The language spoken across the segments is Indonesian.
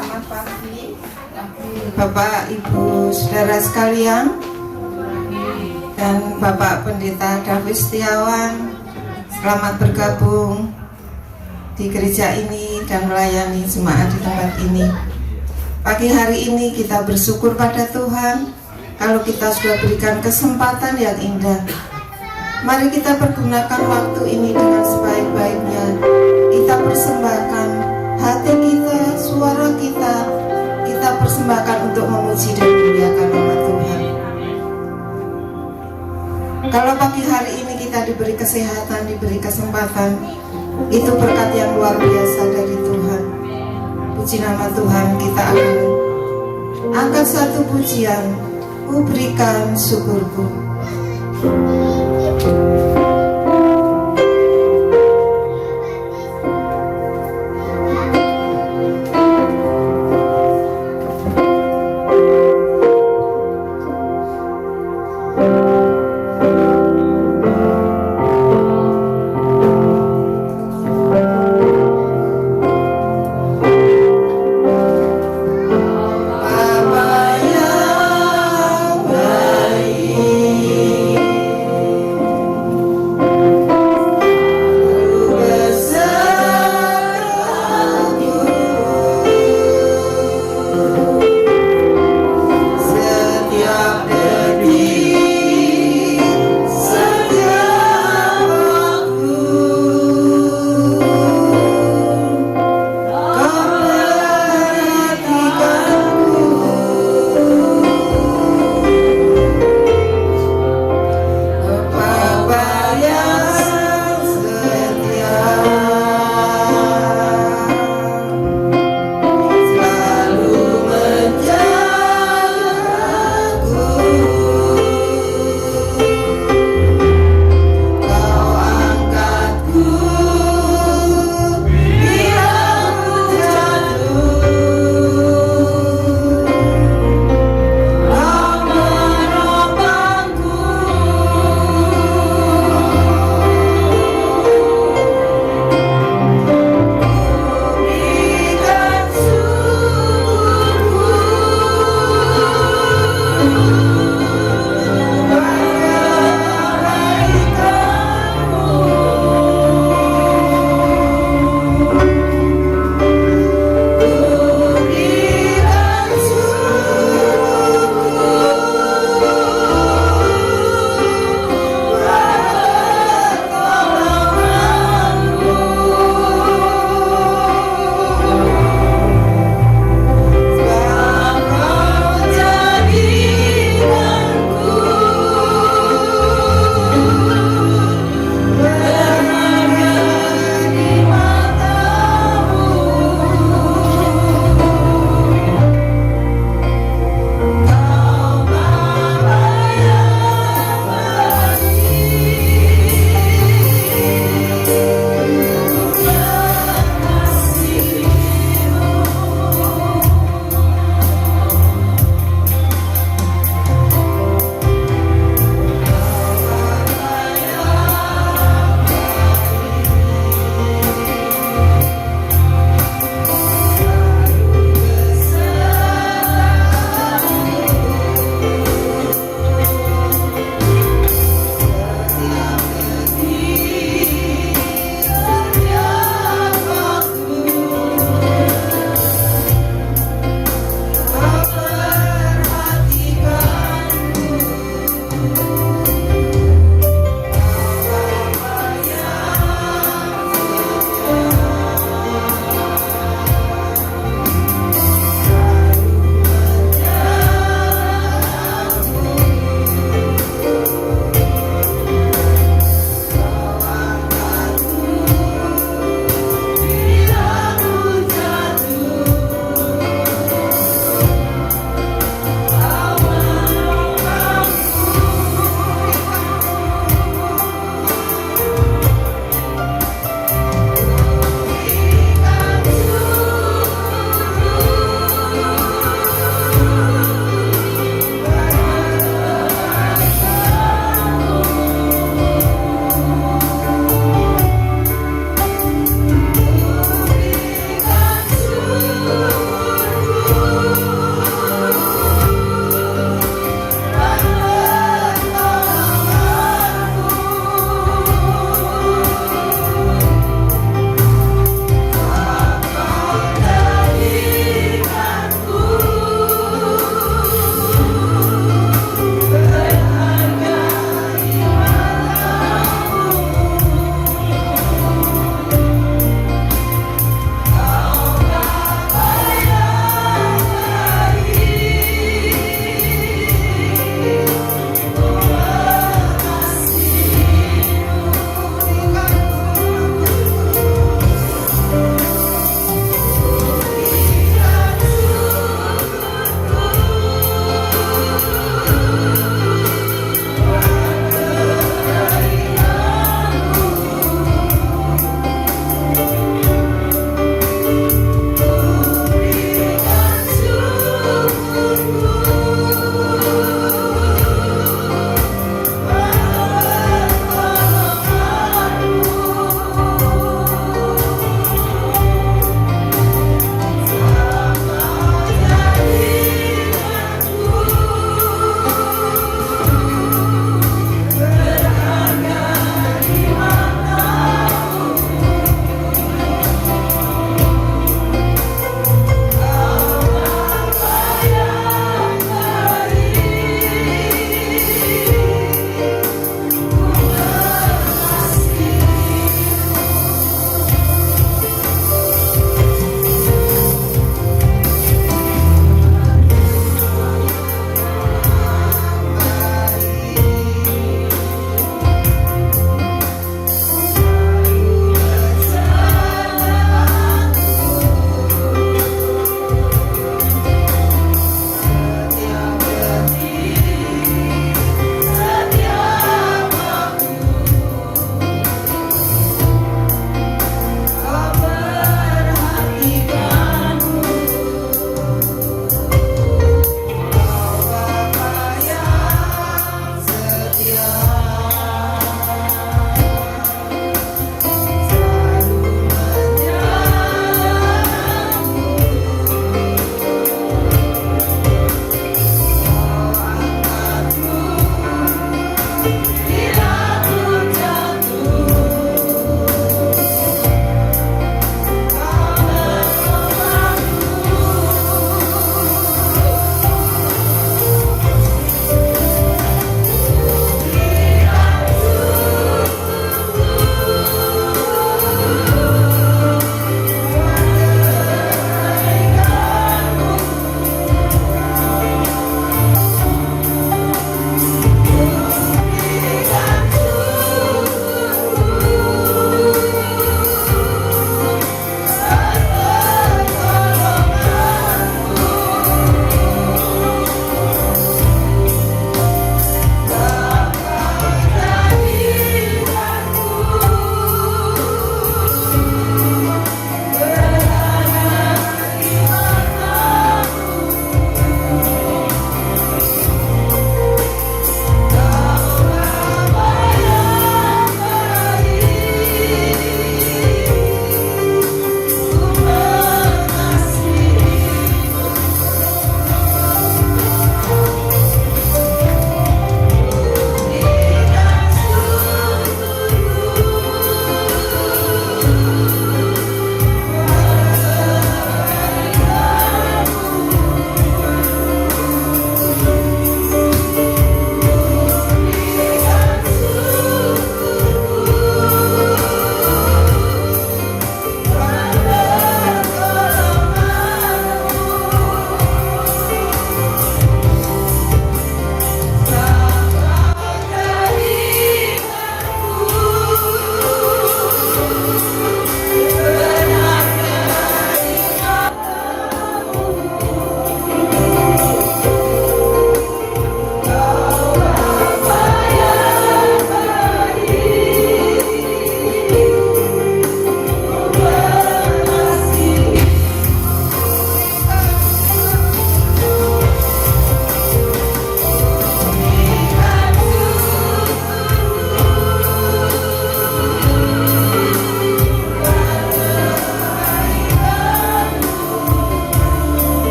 Selamat pagi, Bapak, Ibu, saudara sekalian, dan Bapak Pendeta David Setiawan. Selamat bergabung di gereja ini dan melayani jemaat di tempat ini. Pagi hari ini kita bersyukur pada Tuhan kalau kita sudah berikan kesempatan yang indah. Mari kita pergunakan waktu ini dengan sebaik-baiknya. Kita persembahkan hati kita, suara kita, kita persembahkan untuk memuji dan memuliakan nama Tuhan. Kalau pagi hari ini kita diberi kesehatan, diberi kesempatan, itu berkat yang luar biasa dari Tuhan. Puji nama Tuhan, kita akan angkat satu pujian, ku berikan syukurku.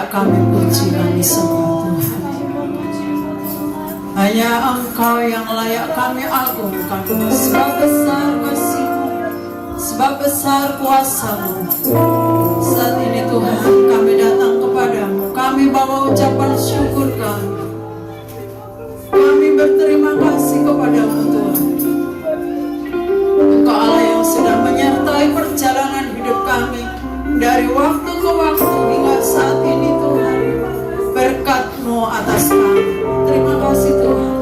layak kami puji, kami sembah Tuhan. Hanya Engkau yang layak kami agungkan, sebab besar kasih-Mu, sebab besar kuasa-Mu. Saat ini Tuhan kami datang kepadamu, kami bawa ucapan syukur kami. Kami berterima kasih kepadamu Tuhan. Engkau Allah yang sudah menyertai perjalanan hidup kami dari waktu ke waktu hingga saat ini Tuhan. Berkat-Mu atas kami. Terima kasih Tuhan.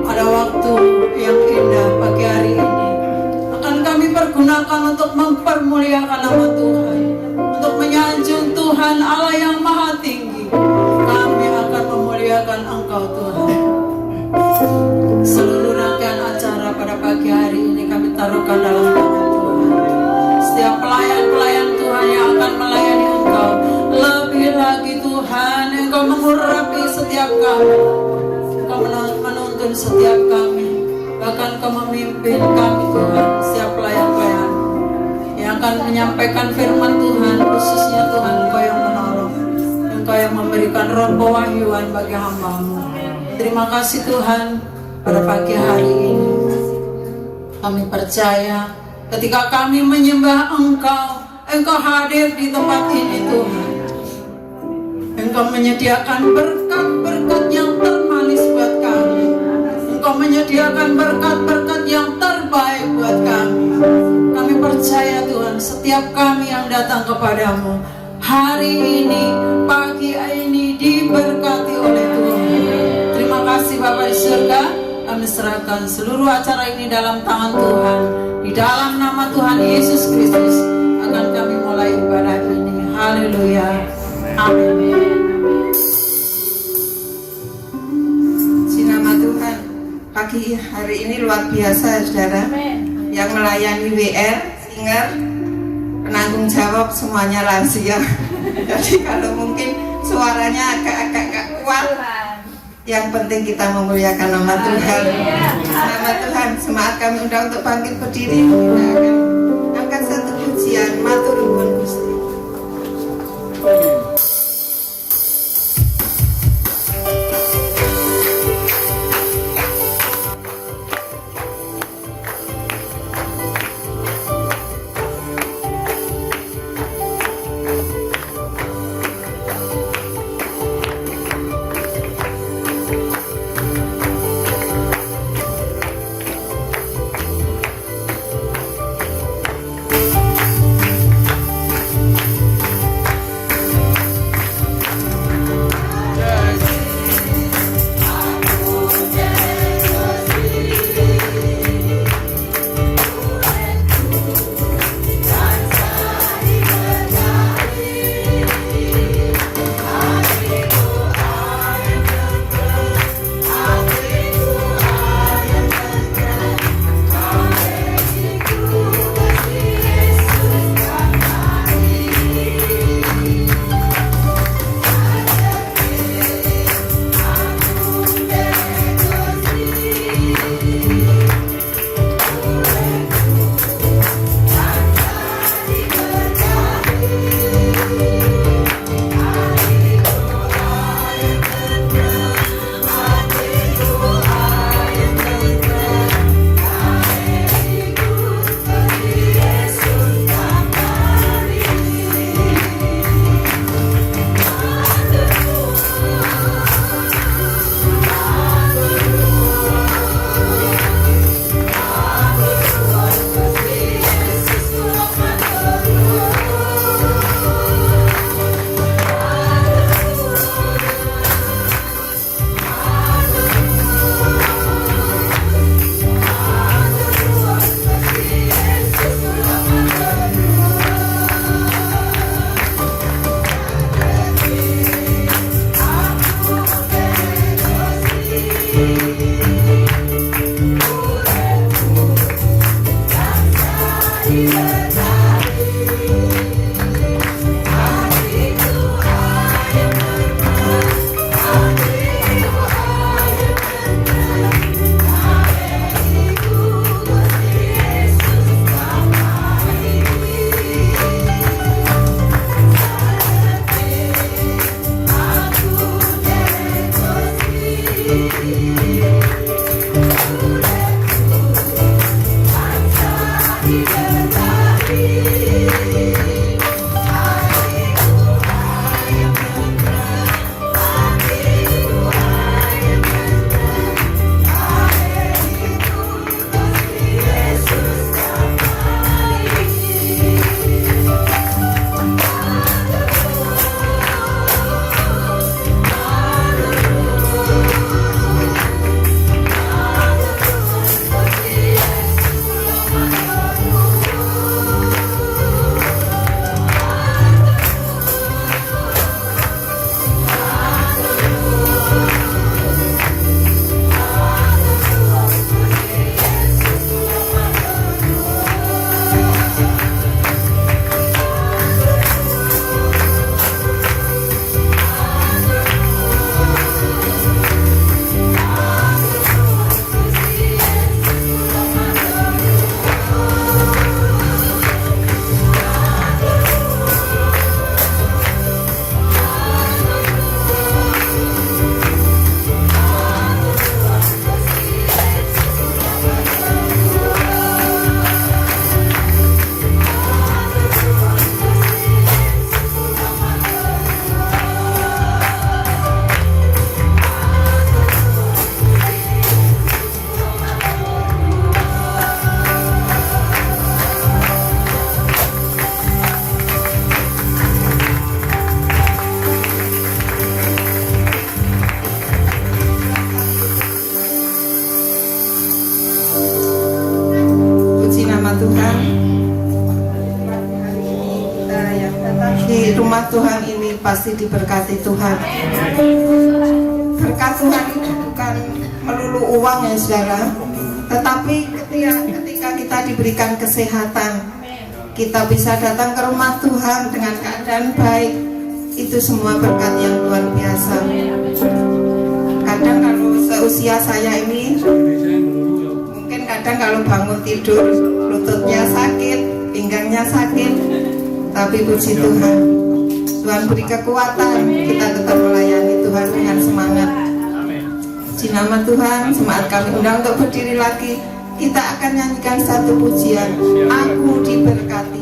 Ada waktu yang indah pagi hari ini akan kami pergunakan untuk mempermuliakan nama Tuhan, untuk menyanjung Tuhan Allah yang maha tinggi. Kami akan memuliakan Engkau Tuhan. Seluruh rangkaian acara pada pagi hari ini kami taruhkan dalam tangan Tuhan. Setiap pelayan-pelayan Tuhan yang akan melayani Engkau, lebih lagi Tuhan, Engkau mengurapi setiap kami, Engkau menuntun setiap kami, bahkan Engkau memimpin kami Tuhan. Setiap pelayan-pelayan yang akan menyampaikan firman Tuhan, khususnya Tuhan Engkau yang menolong, Engkau yang memberikan roh pewahyuan bagi hamba-Mu. Terima kasih Tuhan. Pada pagi hari ini kami percaya ketika kami menyembah Engkau, Engkau hadir di tempat ini Tuhan. Engkau menyediakan berkat-berkat yang termanis buat kami. Engkau menyediakan berkat-berkat yang terbaik buat kami. Kami percaya Tuhan, setiap kami yang datang kepadamu hari ini, pagi ini diberkati oleh Tuhan. Terima kasih Bapa di surga. Kami serahkan seluruh acara ini dalam tangan Tuhan. Di dalam nama Tuhan Yesus Kristus akan kami mulai ibadah ini. Haleluya. Amin. Puji nama Tuhan. Pagi hari ini luar biasa saudara. Yang melayani WR, singer, penanggung jawab semuanya lansia. Jadi kalau mungkin suaranya agak kuat, yang penting kita memuliakan nama Tuhan. Nama Tuhan, semangat kami undang untuk bangkit berdiri. Kita akan angkat satu pujian, matur nuwun Gusti. pasti diberkati Tuhan. Berkat Tuhan itu bukan melulu uang ya saudara, tetapi ketika kita diberikan kesehatan, kita bisa datang ke rumah Tuhan dengan keadaan baik, itu semua berkat yang luar biasa. Kadang kalau seusia saya ini, mungkin kadang kalau bangun tidur lututnya sakit, pinggangnya sakit, tapi puji Tuhan, Tuhan beri kekuatan, kita tetap melayani Tuhan dengan semangat. Di nama Tuhan, semangat kami undang untuk berdiri lagi. Kita akan nyanyikan satu pujian, Aku Diberkati.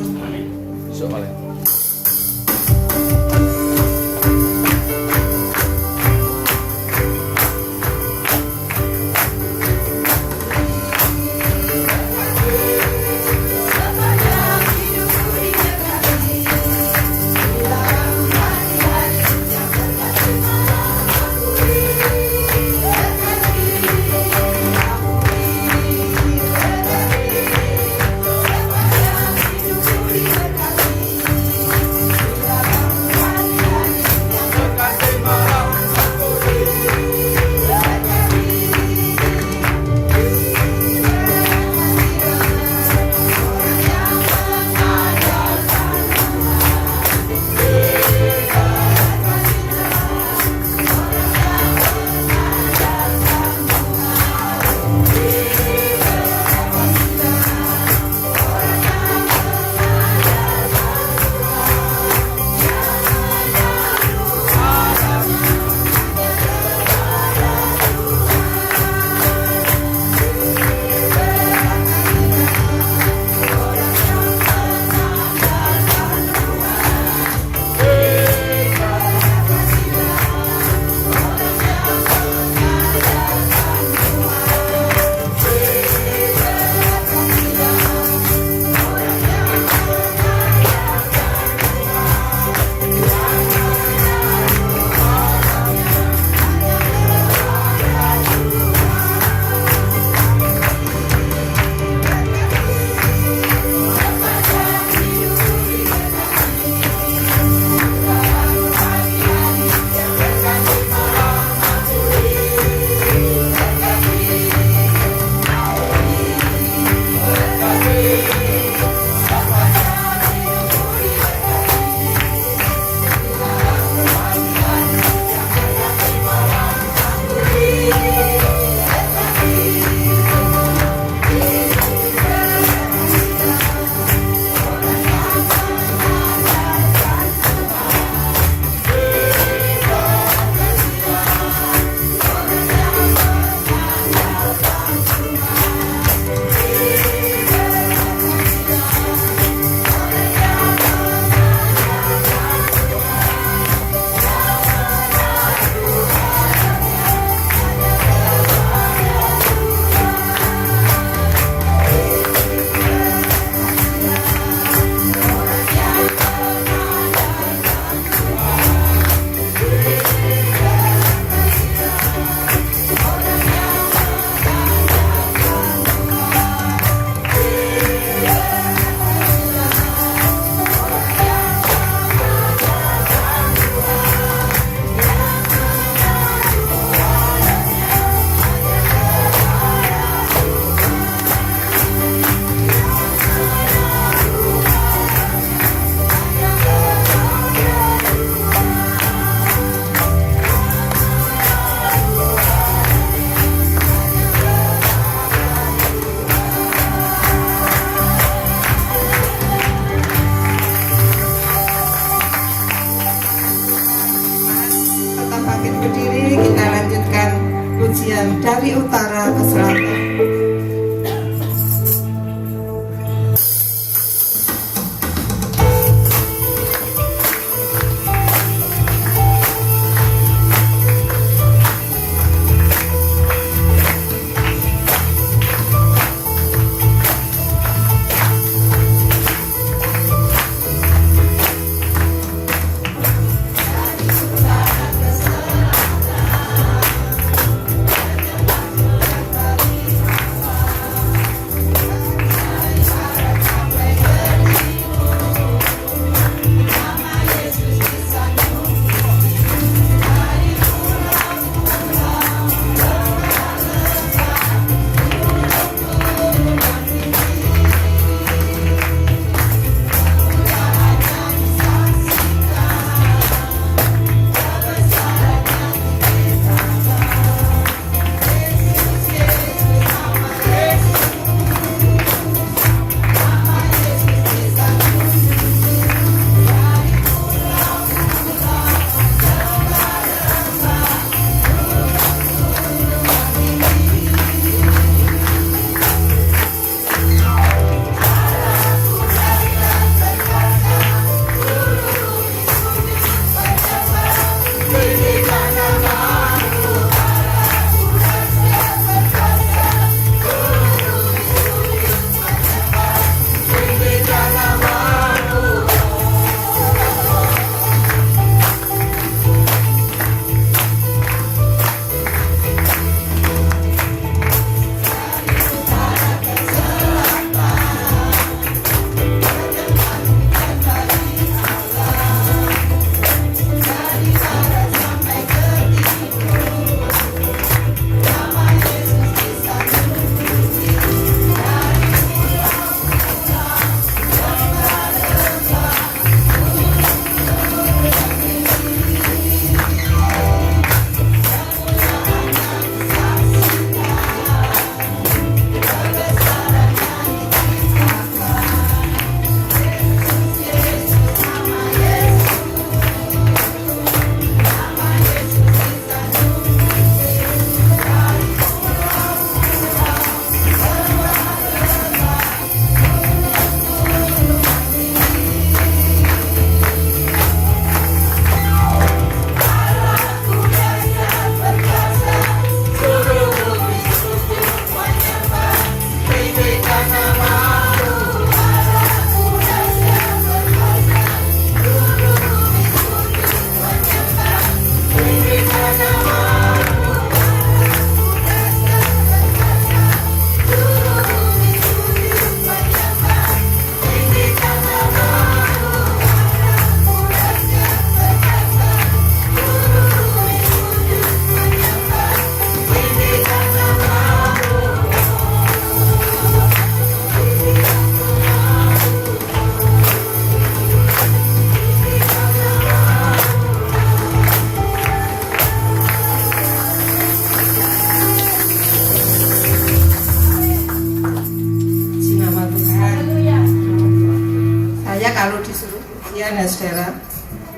dari utara ke selatan.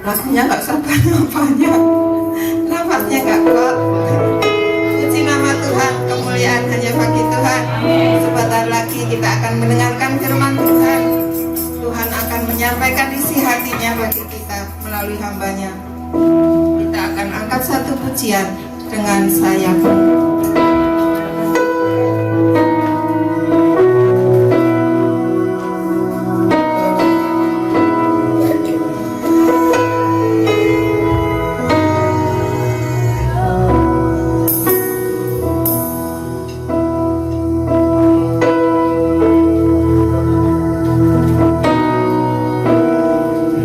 Rasanya nggak sabar nyapanya, nafasnya nggak kuat. Puji nama Tuhan, kemuliaan hanya bagi Tuhan. Sebentar lagi kita akan mendengarkan firman Tuhan. Tuhan akan menyampaikan isi hatinya bagi kita melalui hambanya. Kita akan angkat satu pujian dengan sayap.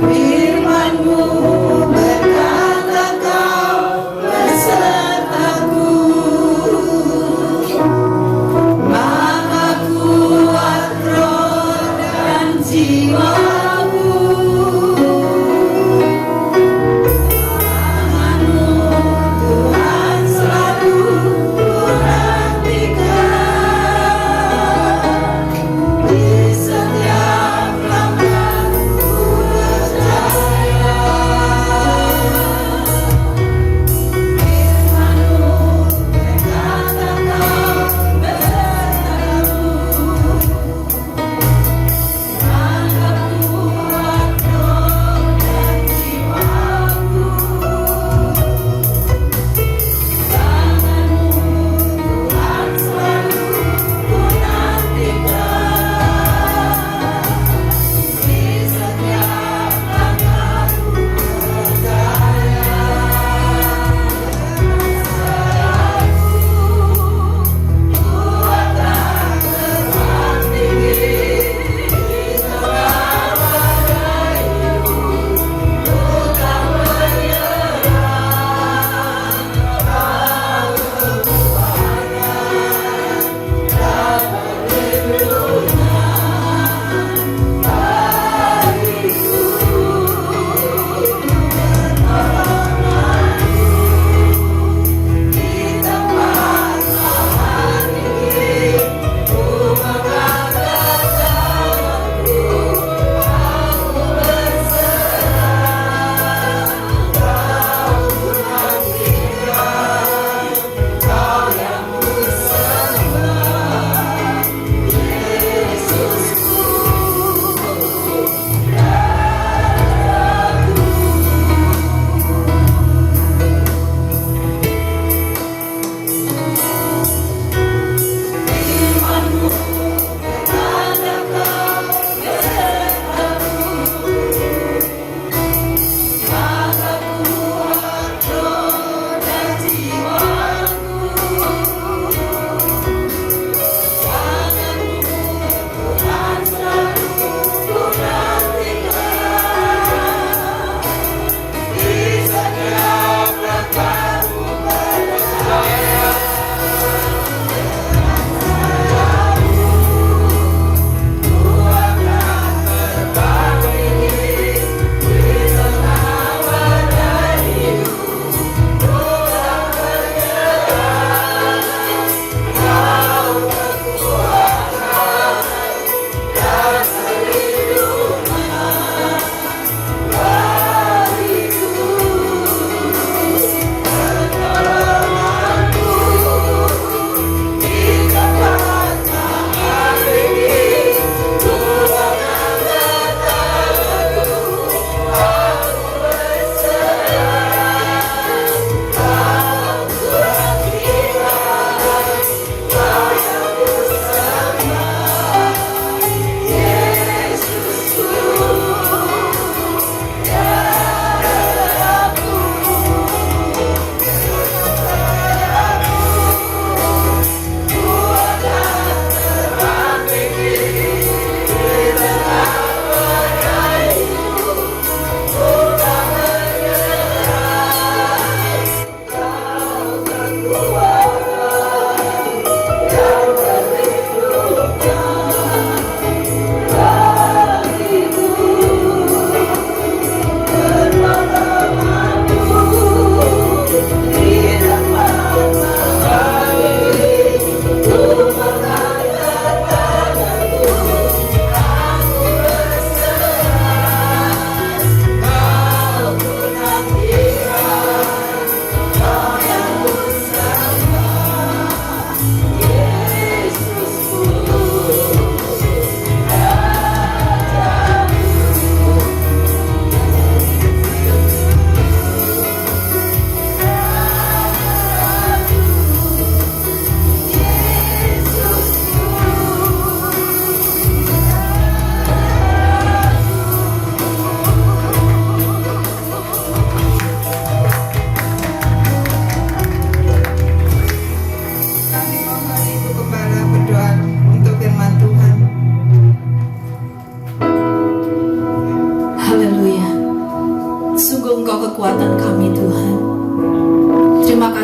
Firman-Mu berkata, Kau besertaku.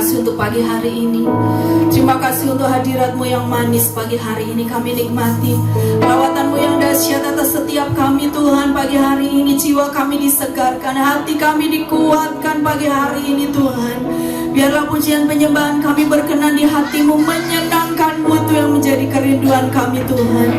kasih untuk pagi hari ini. Terima kasih untuk hadirat-Mu yang manis pagi hari ini kami nikmati. Lawatan-Mu yang dahsyat atas setiap kami Tuhan pagi hari ini. Jiwa kami disegarkan, hati kami dikuatkan pagi hari ini Tuhan. Biarlah pujian penyembahan kami berkenan di hati-Mu, menyenangkan-Mu itu yang menjadi kerinduan kami Tuhan.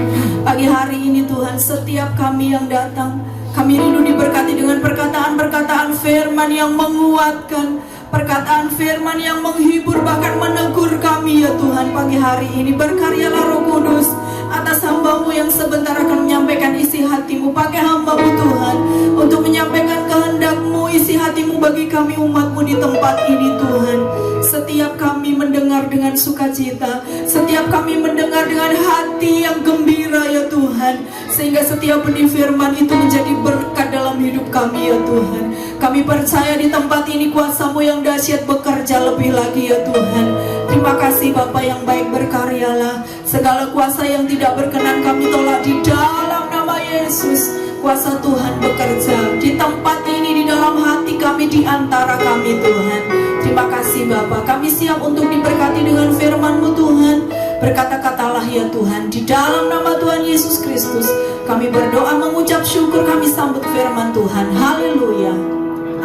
Pagi hari ini Tuhan, setiap kami yang datang, kami rindu diberkati dengan perkataan-perkataan firman yang menguatkan, perkataan firman yang menghibur bahkan menegur kami ya Tuhan. Pagi hari ini berkaryalah Roh Kudus atas hamba-Mu yang sebentar akan menyampaikan isi hati-Mu. Pakai hamba-Mu Tuhan untuk menyampaikan kehendak-Mu, isi hati-Mu bagi kami umat-Mu di tempat ini Tuhan. Setiap kami mendengar dengan sukacita, setiap kami mendengar dengan hati yang gembira ya Tuhan, sehingga setiap benih firman itu menjadi berkat dalam hidup kami ya Tuhan. Kami percaya di tempat ini kuasa-Mu yang dahsyat bekerja lebih lagi ya Tuhan. Terima kasih Bapa yang baik, berkaryalah. Segala kuasa yang tidak berkenan kami tolak di dalam nama Yesus. Kuasa Tuhan bekerja di tempat ini, di dalam hati kami, di antara kami Tuhan. Terima kasih Bapa, kami siap untuk diberkati dengan firman-Mu Tuhan. Berkata-katalah ya Tuhan, di dalam nama Tuhan Yesus Kristus kami berdoa mengucap syukur, kami sambut firman Tuhan. Haleluya,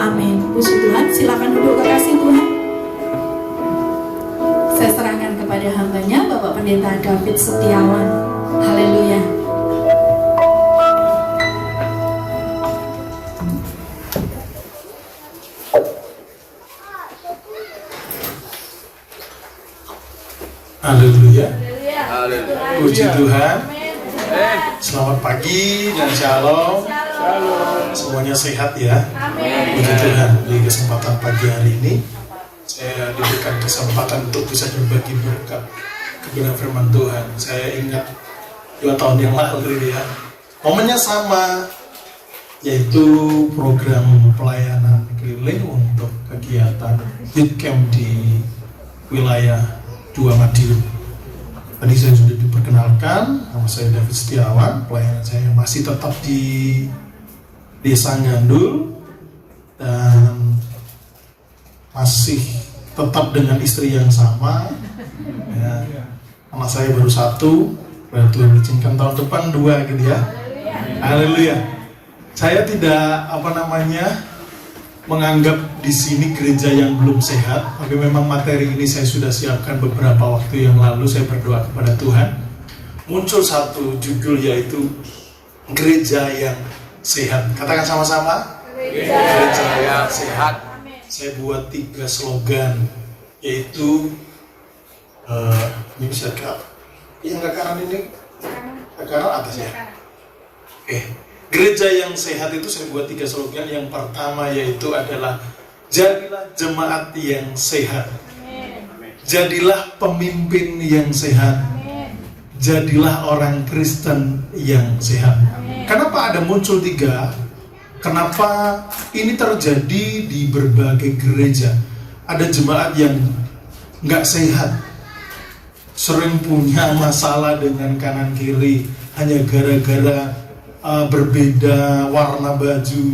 amin. Puji Tuhan, silakan duduk kekasih Tuhan. Saya serahkan kepada hambanya Bapak Pendeta David Setiawan. Haleluya. Haleluya. Puji Tuhan. Selamat pagi dan shalom. Semuanya sehat ya. Puji Tuhan. Di kesempatan pagi hari ini saya diberikan kesempatan untuk bisa berbagi berkat kebenaran firman Tuhan. Saya ingat 2 tahun yang lalu ya, momennya sama, yaitu program pelayanan keliling untuk kegiatan youth camp di wilayah 2 Madiun. Tadi saya sudah diperkenalkan, nama saya David Setiawan, pelayanan saya masih tetap di Desa Gandul dan masih tetap dengan istri yang sama. Ya, anak saya baru 1, Tuhan izinkan tahun depan 2 gitu ya. Haleluya. Saya tidak menganggap di sini gereja yang belum sehat, tapi memang materi ini saya sudah siapkan beberapa waktu yang lalu. Saya berdoa kepada Tuhan, muncul satu judul yaitu gereja yang sehat. Katakan sama-sama, gereja yang sehat. Saya buat 3 slogan, yaitu ini bisa yang ke kanan ini, ke kanan atas ya. Gereja yang sehat itu saya buat 3 slogan. Yang pertama yaitu adalah jadilah jemaat yang sehat, jadilah pemimpin yang sehat, jadilah orang Kristen yang sehat. Kenapa ada muncul 3? Kenapa ini terjadi di berbagai gereja? Ada jemaat yang nggak sehat, sering punya masalah dengan kanan kiri hanya gara-gara berbeda warna baju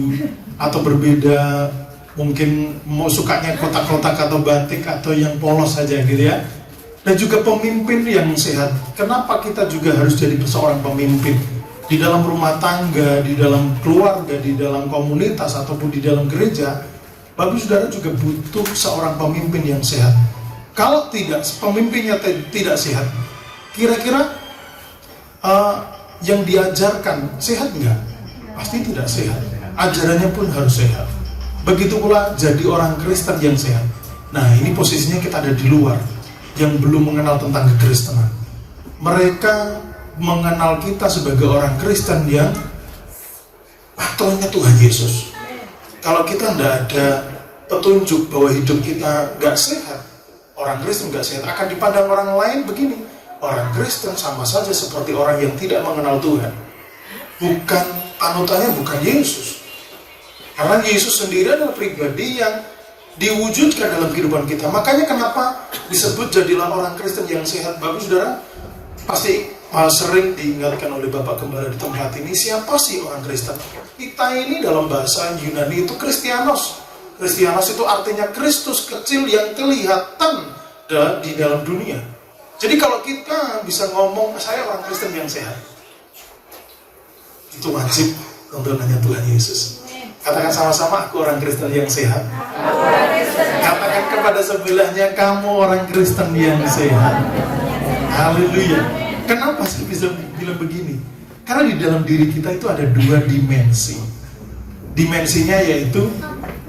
atau berbeda, mungkin mau sukanya kotak-kotak atau batik atau yang polos saja gitu ya. Dan juga pemimpin yang sehat. Kenapa kita juga harus jadi seorang pemimpin di dalam rumah tangga, di dalam keluarga, di dalam komunitas ataupun di dalam gereja? Bapak Saudara juga butuh seorang pemimpin yang sehat. Kalau tidak, pemimpinnya tidak sehat, kira-kira yang diajarkan sehat enggak? Pasti tidak sehat. Ajarannya pun harus sehat. Begitu pula jadi orang Kristen yang sehat. Nah, ini posisinya kita ada di luar, yang belum mengenal tentang kekristenan. Mereka mengenal kita sebagai orang Kristen yang patronnya Tuhan Yesus. Kalau kita tidak ada petunjuk bahwa hidup kita nggak sehat, orang Kristen nggak sehat, akan dipandang orang lain begini. Orang Kristen sama saja seperti orang yang tidak mengenal Tuhan. Bukan panutannya bukan Yesus. Karena Yesus sendiri adalah pribadi yang diwujudkan dalam kehidupan kita. Makanya kenapa disebut jadilah orang Kristen yang sehat. Bapak Saudara pasti sering diingatkan oleh Bapak Gembala di tempat ini, siapa sih orang Kristen? Kita ini dalam bahasa Yunani itu Kristianos, Kristianos itu artinya Kristus kecil yang kelihatan di dalam dunia. Jadi kalau kita bisa ngomong saya orang Kristen yang sehat, itu wajib untuk nanya Tuhan Yesus. Katakan sama-sama, aku orang Kristen yang sehat. Katakan kepada sebelahnya, kamu orang Kristen yang sehat. Haleluya. Kenapa saya bisa bilang begini? Karena di dalam diri kita itu ada dua dimensi. Dimensinya yaitu,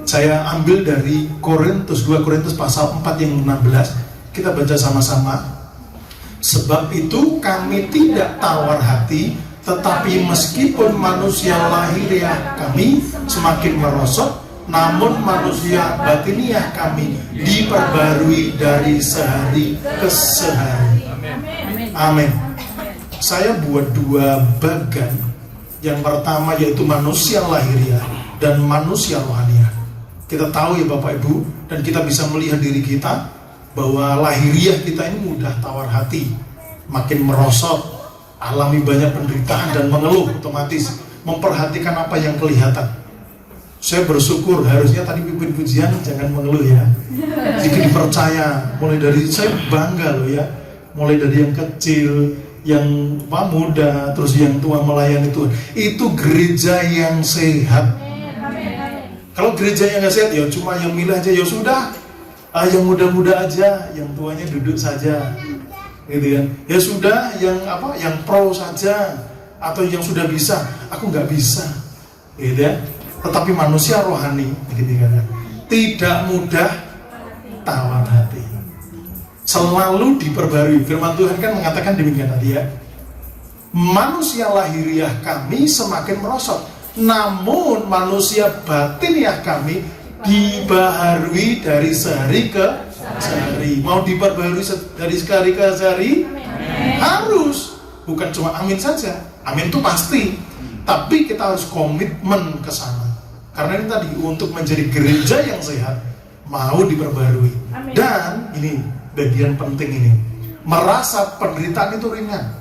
saya ambil dari 2 Korintus pasal 4 yang 16. Kita baca sama-sama. Sebab itu kami tidak tawar hati, tetapi meskipun manusia lahiriah kami semakin merosot, namun manusia batiniah kami diperbarui dari sehari ke sehari. Amin. Saya buat 2 bagan. Yang pertama yaitu manusia lahiriah dan manusia rohaniah. Kita tahu ya Bapak Ibu, dan kita bisa melihat diri kita bahwa lahiriah kita ini mudah tawar hati, makin merosot, alami banyak penderitaan dan mengeluh, otomatis memperhatikan apa yang kelihatan. Saya bersyukur, harusnya tadi pimpin pujian jangan mengeluh ya. Jika dipercaya, mulai dari saya bangga loh ya, mulai dari yang kecil, yang muda, terus yang tua melayani Tuhan. Itu gereja yang sehat. Kalau gereja yang nggak sehat, ya cuma yang milih aja, ya sudah. Yang muda-muda aja, yang tuanya duduk saja, gitu kan? Ya sudah, yang pro saja, atau yang sudah bisa, aku nggak bisa, gitu ya. Tetapi manusia rohani, gitu kan? Tidak mudah tawar hati, selalu diperbarui. Firman Tuhan kan mengatakan demikian tadi ya. Manusia lahiriah kami semakin merosot, namun manusia batiniah kami dibaharui dari sehari ke sehari. Mau diperbarui dari sehari ke sehari? Harus. Bukan cuma amin saja. Amin itu pasti. Tapi kita harus komitmen ke sana. Karena ini tadi, untuk menjadi gereja yang sehat, mau diperbarui. Dan ini bagian penting ini, merasa penderitaan itu ringan.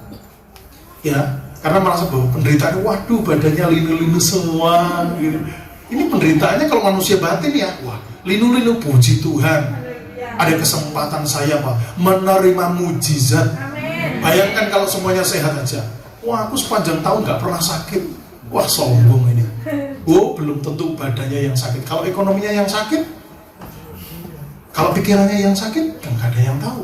Ya, karena merasa bahwa penderitaan, waduh badannya linu-linu semua gitu. Ini penderitaannya kalau manusia batin ya, wah, linu-linu, puji Tuhan. Ada kesempatan saya Pak menerima mujizat. Bayangkan kalau semuanya sehat aja. Wah, aku sepanjang tahun nggak pernah sakit. Wah, sombong ini. Oh, belum tentu badannya yang sakit. Kalau ekonominya yang sakit, kalau pikirannya yang sakit, kan nggak ada yang tahu.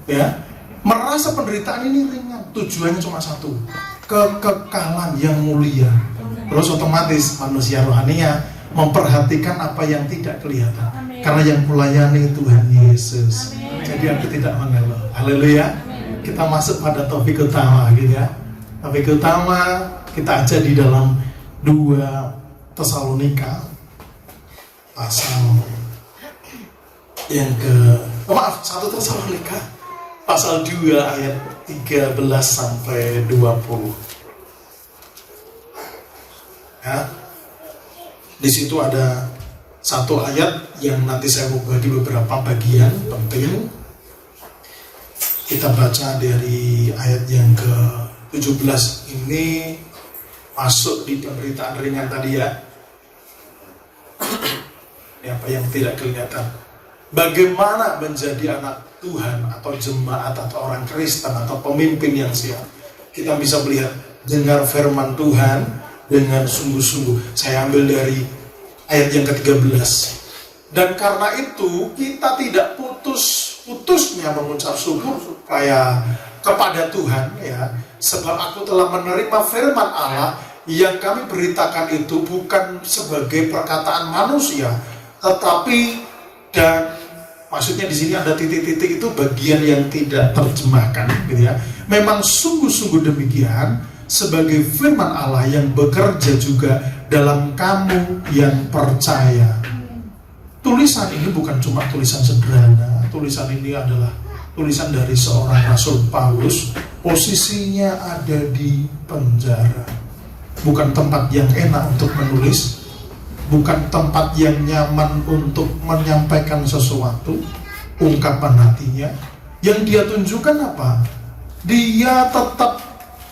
Ya, merasa penderitaan ini ringan. Tujuannya cuma satu, kekekalan yang mulia. Terus otomatis manusia rohaninya memperhatikan apa yang tidak kelihatan. Amin. Karena yang melayani Tuhan Yesus. Amin. Jadi aku tidak mengeluh. Haleluya. Kita masuk pada topik utama gitu ya. Topik utama kita aja di dalam 2 Tesalonika pasal yang 1 Tesalonika pasal 2 ayat 13 sampai 20. Ya, di situ ada satu ayat yang nanti saya mau bagi beberapa bagian penting. Kita baca dari ayat yang ke-17 ini, masuk di penderitaan ringan tadi ya. Apa yang tidak kelihatan. Bagaimana menjadi anak Tuhan atau jemaat atau orang Kristen atau pemimpin yang siap. Kita bisa melihat, dengar firman Tuhan dengan sungguh-sungguh. Saya ambil dari ayat yang ke-13. Dan karena itu kita tidak putus-putusnya mengucap syukur supaya kepada Tuhan ya, sebab aku telah menerima firman Allah yang kami beritakan itu bukan sebagai perkataan manusia, tetapi, dan maksudnya di sini ada titik-titik, itu bagian yang tidak terjemahkan gitu ya. Memang sungguh-sungguh demikian, sebagai firman Allah yang bekerja juga dalam kamu yang percaya. Tulisan ini bukan cuma tulisan sederhana. Tulisan ini adalah tulisan dari seorang Rasul Paulus. Posisinya ada di penjara. Bukan tempat yang enak untuk menulis, bukan tempat yang nyaman untuk menyampaikan sesuatu, ungkapan hatinya. Yang dia tunjukkan apa? Dia tetap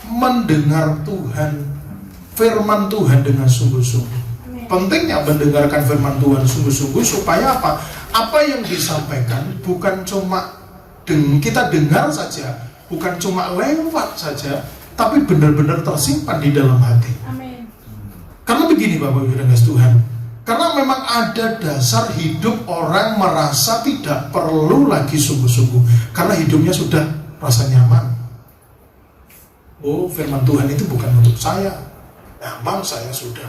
mendengar Tuhan, firman Tuhan dengan sungguh-sungguh. pentingnya mendengarkan firman Tuhan sungguh-sungguh supaya apa? Apa yang disampaikan bukan cuma kita dengar saja, bukan cuma lewat saja, tapi benar-benar tersimpan di dalam hati. Amin. Karena begini Bapak Ibu dan Tuhan, karena memang ada dasar hidup orang merasa tidak perlu lagi sungguh-sungguh, karena hidupnya sudah rasa nyaman. Oh, firman Tuhan itu bukan untuk saya. Nyaman saya sudah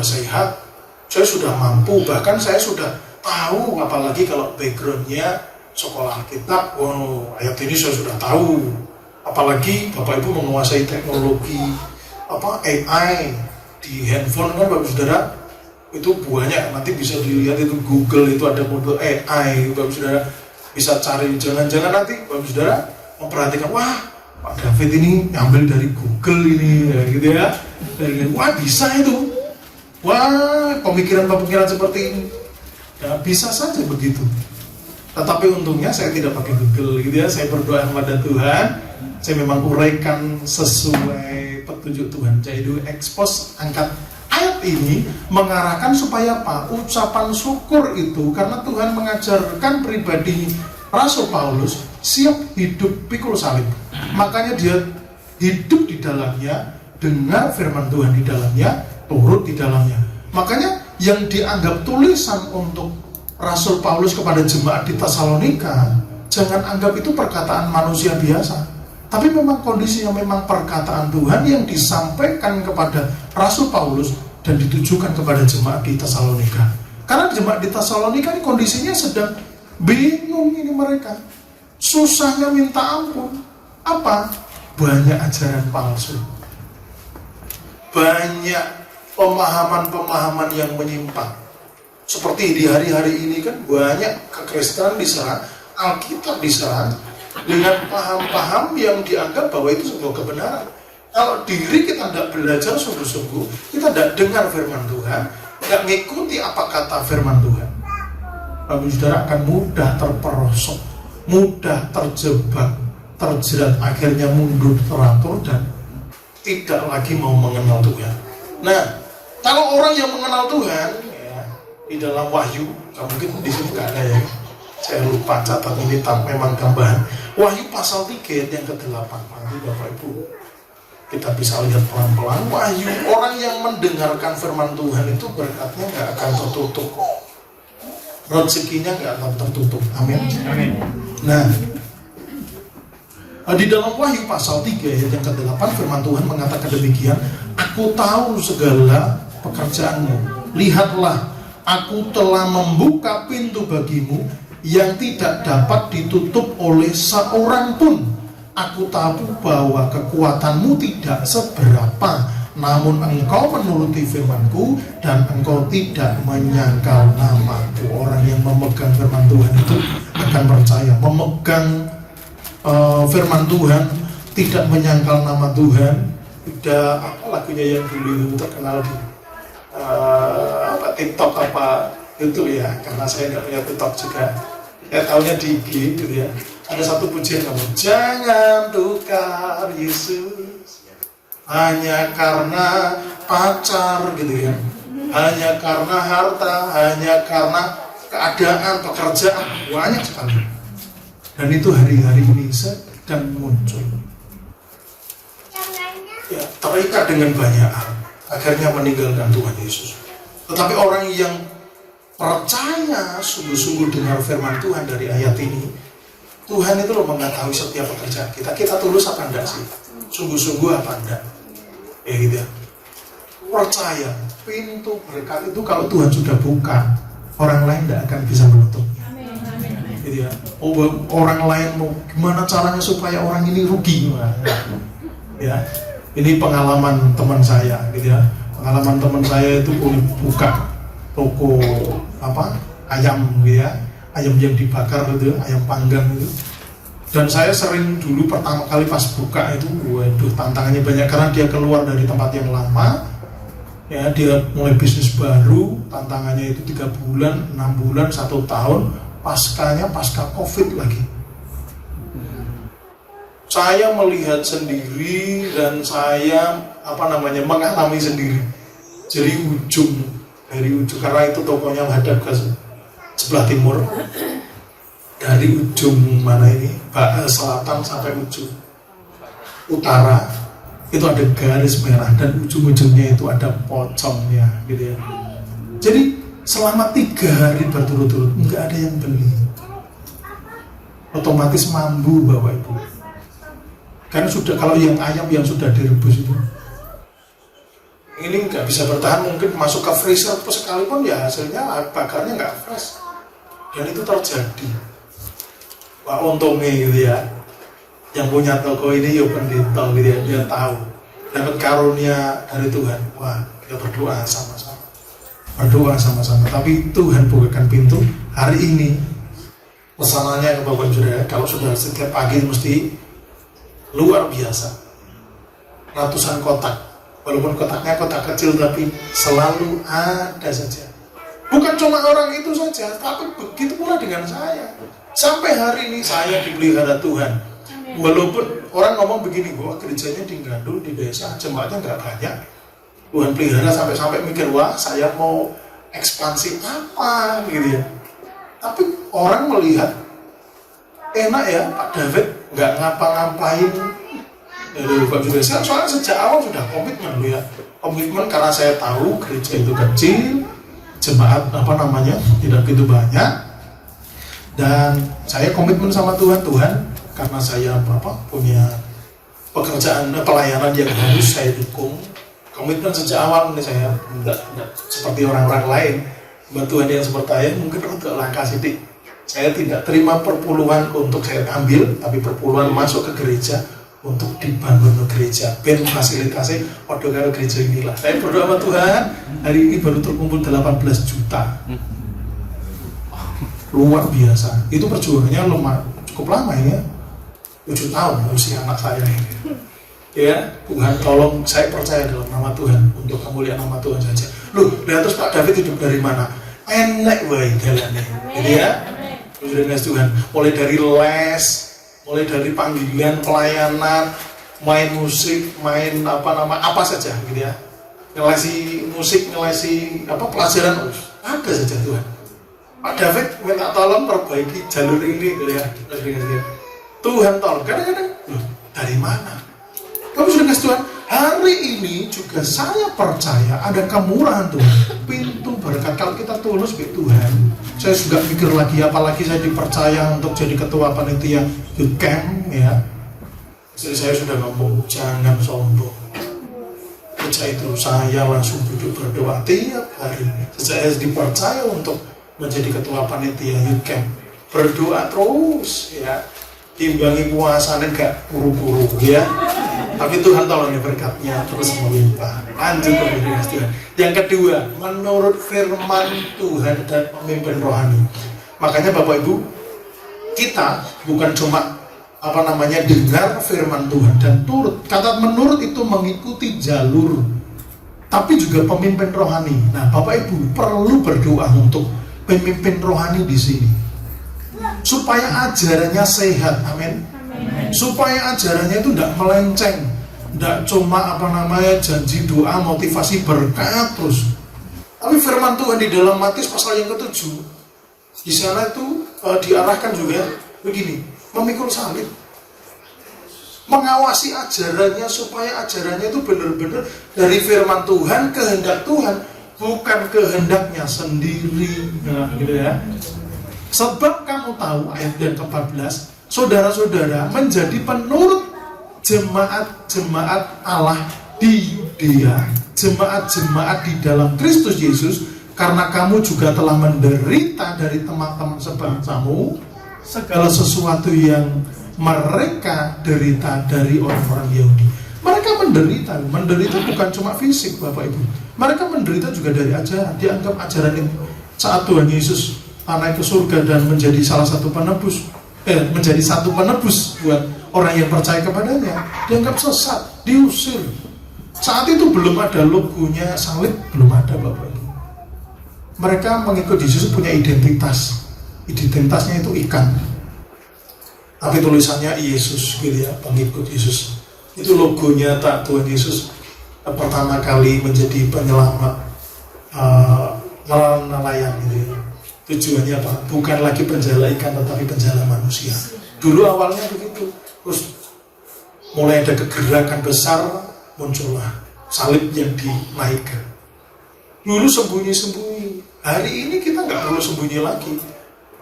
sehat, saya sudah mampu, bahkan saya sudah tahu, apalagi kalau backgroundnya sekolah Alkitab. Oh, ayat ini saya sudah tahu. Apalagi Bapak Ibu menguasai teknologi AI di handphone kan Bapak Saudara, itu banyak, nanti bisa dilihat itu Google itu ada model AI, Bapak Saudara bisa cari. Jangan-jangan nanti Bapak Saudara memperhatikan, wah Pak David ini ngambil dari Google ini, gitu ya. Wah bisa itu, wah pemikiran seperti ini, ya, bisa saja begitu. Tetapi untungnya saya tidak pakai Google, gitu ya. Saya berdoa kepada Tuhan, saya memang uraikan sesuai petunjuk Tuhan. Jadi dulu expose, angkat ayat ini mengarahkan supaya apa? Ucapan syukur itu, karena Tuhan mengajarkan pribadi Rasul Paulus siap hidup pikul salib. Makanya dia hidup di dalamnya, dengar firman Tuhan di dalamnya, turut di dalamnya. Makanya yang dianggap tulisan untuk Rasul Paulus kepada jemaat di Tesalonika, jangan anggap itu perkataan manusia biasa, tapi memang kondisinya memang perkataan Tuhan yang disampaikan kepada Rasul Paulus dan ditujukan kepada jemaat di Tesalonika. Karena jemaat di Tesalonika ini kondisinya sedang bingung, ini mereka susahnya minta ampun. Apa? Banyak ajaran palsu, banyak pemahaman-pemahaman yang menyimpang. Seperti di hari-hari ini kan banyak kekristenan diserang, Alkitab diserang dengan paham-paham yang dianggap bahwa itu sebuah kebenaran. Kalau diri kita tidak belajar sungguh-sungguh, kita tidak dengar firman Tuhan, tidak mengikuti apa kata firman Tuhan, Bapak Saudara akan mudah terperosok, mudah terjebak, terjerat, akhirnya mundur teratur dan tidak lagi mau mengenal Tuhan. Nah, kalau orang yang mengenal Tuhan, ya, di dalam Wahyu, mungkin di sini nggak ada ya, saya lupa catat ini, memang gambaran Wahyu pasal 3 yang ke-8. Nanti Bapak Ibu kita bisa lihat pelan-pelan. Wahyu, orang yang mendengarkan firman Tuhan itu berkatnya nggak akan tertutup, rezekinya nggak akan tertutup. Amin. Amin. Nah, di dalam Wahyu pasal 3 yang ke-8 firman Tuhan mengatakan demikian, aku tahu segala pekerjaanmu, lihatlah aku telah membuka pintu bagimu yang tidak dapat ditutup oleh seorang pun. Aku tahu bahwa kekuatanmu tidak seberapa, namun engkau menuruti firmanku dan engkau tidak menyangkal namaku. Orang yang memegang firman Tuhan itu akan percaya, memegang firman Tuhan, tidak menyangkal nama Tuhan. Udah apa lagunya yang dulu terkenal di TikTok apa itu ya, karena saya nggak punya TikTok juga, saya tahunya di IG gitu ya. Ada satu pujian kamu, jangan tukar Yesus hanya karena pacar gitu ya, hanya karena harta, hanya karena keadaan, pekerjaan, banyak sekali. Dan itu hari-hari ini sedang muncul, ya, terikat dengan banyak hal, akhirnya meninggalkan Tuhan Yesus. Tetapi orang yang percaya sungguh-sungguh dengar firman Tuhan dari ayat ini, Tuhan itu loh mengetahui setiap pekerjaan kita. Kita tulus apa enggak sih? Sungguh-sungguh apa enggak? Ya gitu ya. Percaya, pintu berkat itu kalau Tuhan sudah buka, orang lain tidak akan bisa menutupnya. Gitu ya. Orang lain mau gimana caranya supaya orang ini rugi? Ya. Ini pengalaman teman saya, gitu ya. Pengalaman teman saya itu buka toko ayam, gitu ya. Ayam yang dibakar gitu, ayam panggang itu. Dan saya sering dulu pertama kali pas buka itu, waduh tantangannya banyak karena dia keluar dari tempat yang lama, ya dia mulai bisnis baru, tantangannya itu 3 bulan, 6 bulan, 1 tahun, pasca COVID lagi. Saya melihat sendiri dan saya mengalami sendiri. Jadi dari ujung, karena itu tokonya menghadap ke sebelah timur, dari ujung mana ini, selatan sampai ujung utara itu ada garis merah dan ujung-ujungnya itu ada pocongnya, gitu ya. Jadi selama 3 hari berturut-turut nggak ada yang beli, otomatis mambu Bapak Ibu. Karena sudah, kalau yang ayam yang sudah direbus itu, ini nggak bisa bertahan, mungkin masuk ke freezer sekalipun ya hasilnya bakarnya nggak fresh. Dan itu terjadi. Wah, untungnya gitu ya, yang punya toko ini ya pendeta gitu ya, dia tahu dapat karunia dari Tuhan. Wah, kita berdoa sama-sama, tapi Tuhan bukakan pintu. Hari ini pesanannya ke Bapak Saudara, kalau sudah setiap pagi mesti luar biasa, ratusan kotak. Walaupun kotaknya kotak kecil, tapi selalu ada saja. Bukan cuma orang itu saja, tapi begitu pula dengan saya. Sampai hari ini saya dipelihara Tuhan. Walaupun orang ngomong begini, bahwa gerejanya di Gandul, di desa, jemaatnya nggak banyak, Tuhan pelihara sampai mikir, wah saya mau ekspansi apa gitu ya. Tapi orang melihat, enak ya Pak David nggak ngapa-ngapain. Soalnya sejak awal sudah komitmen loh ya. Komitmen karena saya tahu gereja itu kecil, jemaat tidak begitu banyak, dan saya komitmen sama Tuhan karena saya punya pekerjaan pelayanan yang harus saya dukung. Komitmen sejak awal ini saya tidak seperti orang-orang lain. Buat Tuhan yang seperti saya mungkin untuk langkah sidik. Saya tidak terima perpuluhan untuk saya ambil, tapi perpuluhan masuk ke gereja untuk dibangun gereja, ben fasilitasnya pada karo gereja inilah. Saya berdoa sama Tuhan, hari ini baru terkumpul 18 juta. Luar biasa. Itu perjuangannya cukup lama ya. 7 tahun usia anak saya ini. Ya, Tuhan tolong, saya percaya dalam nama Tuhan, untuk kemuliaan nama Tuhan saja. Loh, lihat terus Pak David hidup dari mana? Enak wae jalannya. Gitu ya. Tuhan, mulai dari les, mulai dari panggilan, pelayanan, main musik, main apa saja gitu ya. Ngelesi musik, ngelesi pelajaran, ada saja Tuhan. Pak David minta tolong perbaiki jalur ini gitu ya. Tuhan tolong. Kadang-kadang, dari mana? Kamu sudah kasih Tuhan. Hari ini juga saya percaya ada kemurahan Tuhan, pintu berkat. Kalau kita tulus ke Tuhan, saya juga mikir lagi, apalagi saya dipercaya untuk jadi ketua panitia youth camp ya. Jadi saya sudah ngomong, jangan sombong. Sejak itu saya langsung duduk berdoa tiap hari. Sejak saya dipercaya untuk menjadi ketua panitia youth camp, berdoa terus ya. Imbangi puasanya gak buru-buru ya. Tapi Tuhan tolong ya, berkatnya terus melimpah. Lanjut dengan Tuhan. Yang kedua, menurut firman Tuhan dan pemimpin rohani. Makanya Bapak Ibu, kita bukan cuma dengar firman Tuhan dan turut. Kata menurut itu mengikuti jalur, tapi juga pemimpin rohani. Nah, Bapak Ibu perlu berdoa untuk pemimpin rohani di sini, supaya ajarannya sehat, amin. Supaya ajarannya itu tidak melenceng, tidak cuma janji doa, motivasi berkat terus. Tapi firman Tuhan di dalam Matius pasal yang ke-7, di sana itu diarahkan juga begini, memikul salib, mengawasi ajarannya supaya ajarannya itu benar-benar dari firman Tuhan, kehendak Tuhan, bukan kehendaknya sendiri. Nah, gitu ya. Sebab kamu tahu ayat yang ke-14, saudara-saudara menjadi penurut jemaat-jemaat Allah di Yudea, jemaat-jemaat di dalam Kristus Yesus, karena kamu juga telah menderita dari teman-teman sebangsamu segala sesuatu yang mereka derita dari orang-orang Yahudi. Mereka menderita bukan cuma fisik Bapak Ibu, mereka menderita juga dari ajaran. Dianggap ajaran itu saat Tuhan Yesus naik ke surga dan menjadi menjadi satu penebus buat orang yang percaya kepadanya, dianggap sesat, diusir. Saat itu belum ada logonya salib, belum ada Bapak Ibu. Mereka mengikut Yesus punya identitasnya itu ikan, tapi tulisannya Yesus gitu ya, pengikut Yesus. Itu logonya tak Tuhan Yesus pertama kali menjadi penyelamat nelayan gitu ya. Tujuannya apa? Bukan lagi penjala ikan tetapi penjala manusia. Dulu awalnya begitu. Terus mulai ada kegerakan besar, muncullah salib yang dinaikkan. Dulu sembunyi-sembunyi. Hari ini kita nggak perlu sembunyi lagi.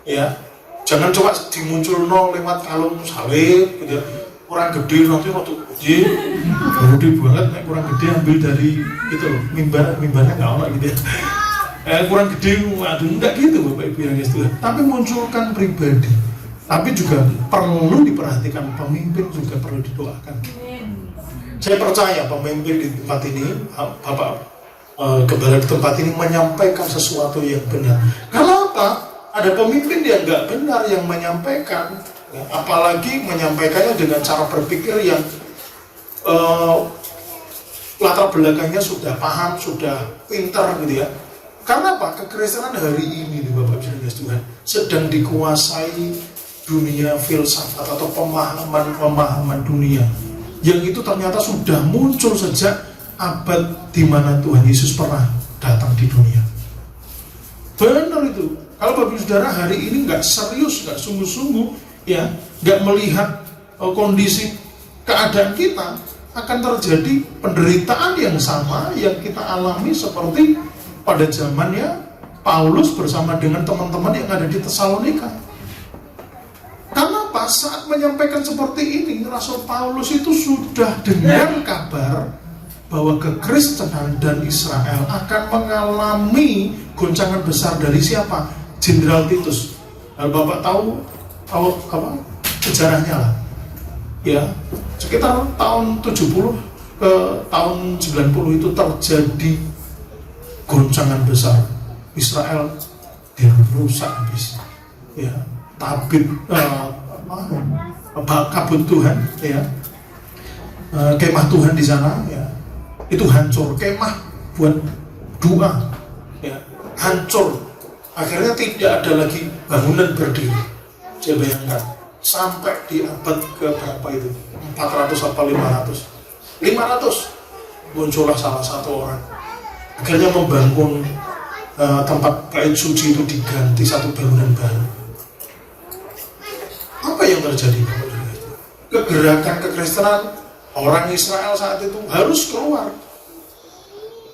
Ya, jangan coba dimuncul lewat kalung salib gitu ya. Kurang gede nanti waktu gede banget, kurang gede ambil dari itu loh, mimbarnya nggak ada gitu ya. Kurang gede, waduh enggak gitu Bapak Ibu yang Tuhan. Tapi munculkan pribadi. Tapi juga perlu diperhatikan, pemimpin juga perlu didoakan. Saya percaya pemimpin di tempat ini, Bapak Gembala di tempat ini menyampaikan sesuatu yang benar. Karena apa? Ada pemimpin yang nggak benar yang menyampaikan, apalagi menyampaikannya dengan cara berpikir yang latar belakangnya sudah paham, sudah pintar gitu ya. Karena apa? Kekristenan hari ini Bapak Ibu Tuhan sedang dikuasai dunia filsafat atau pemahaman dunia yang itu ternyata sudah muncul sejak abad di mana Tuhan Yesus pernah datang di dunia. Benar itu. Kalau Bapak Ibu Saudara hari ini nggak serius, nggak sungguh-sungguh, ya, nggak melihat kondisi keadaan kita, akan terjadi penderitaan yang sama yang kita alami seperti pada zamannya Paulus bersama dengan teman-teman yang ada di Tesalonika. Karena apa? Saat menyampaikan seperti ini, Rasul Paulus itu sudah dengar kabar bahwa kekristenan dan Israel akan mengalami goncangan besar dari siapa? Jenderal Titus. Kalau Bapak tahu apa sejarahnya lah. Ya, sekitar tahun 70 ke tahun 90 itu terjadi goncangan besar. Israel dirusak habis. Ya, kabut Tuhan, ya, kemah Tuhan di sana, ya, itu hancur. Kemah buat doa, ya, hancur. Akhirnya tidak ada lagi bangunan berdiri. Saya bayangkan sampai di abad ke berapa itu, 400 apa 500 muncullah salah satu orang. Akhirnya membangun tempat bait suci itu diganti satu bangunan baru. Apa yang terjadi? Kegerakan kekristenan orang Israel saat itu harus keluar.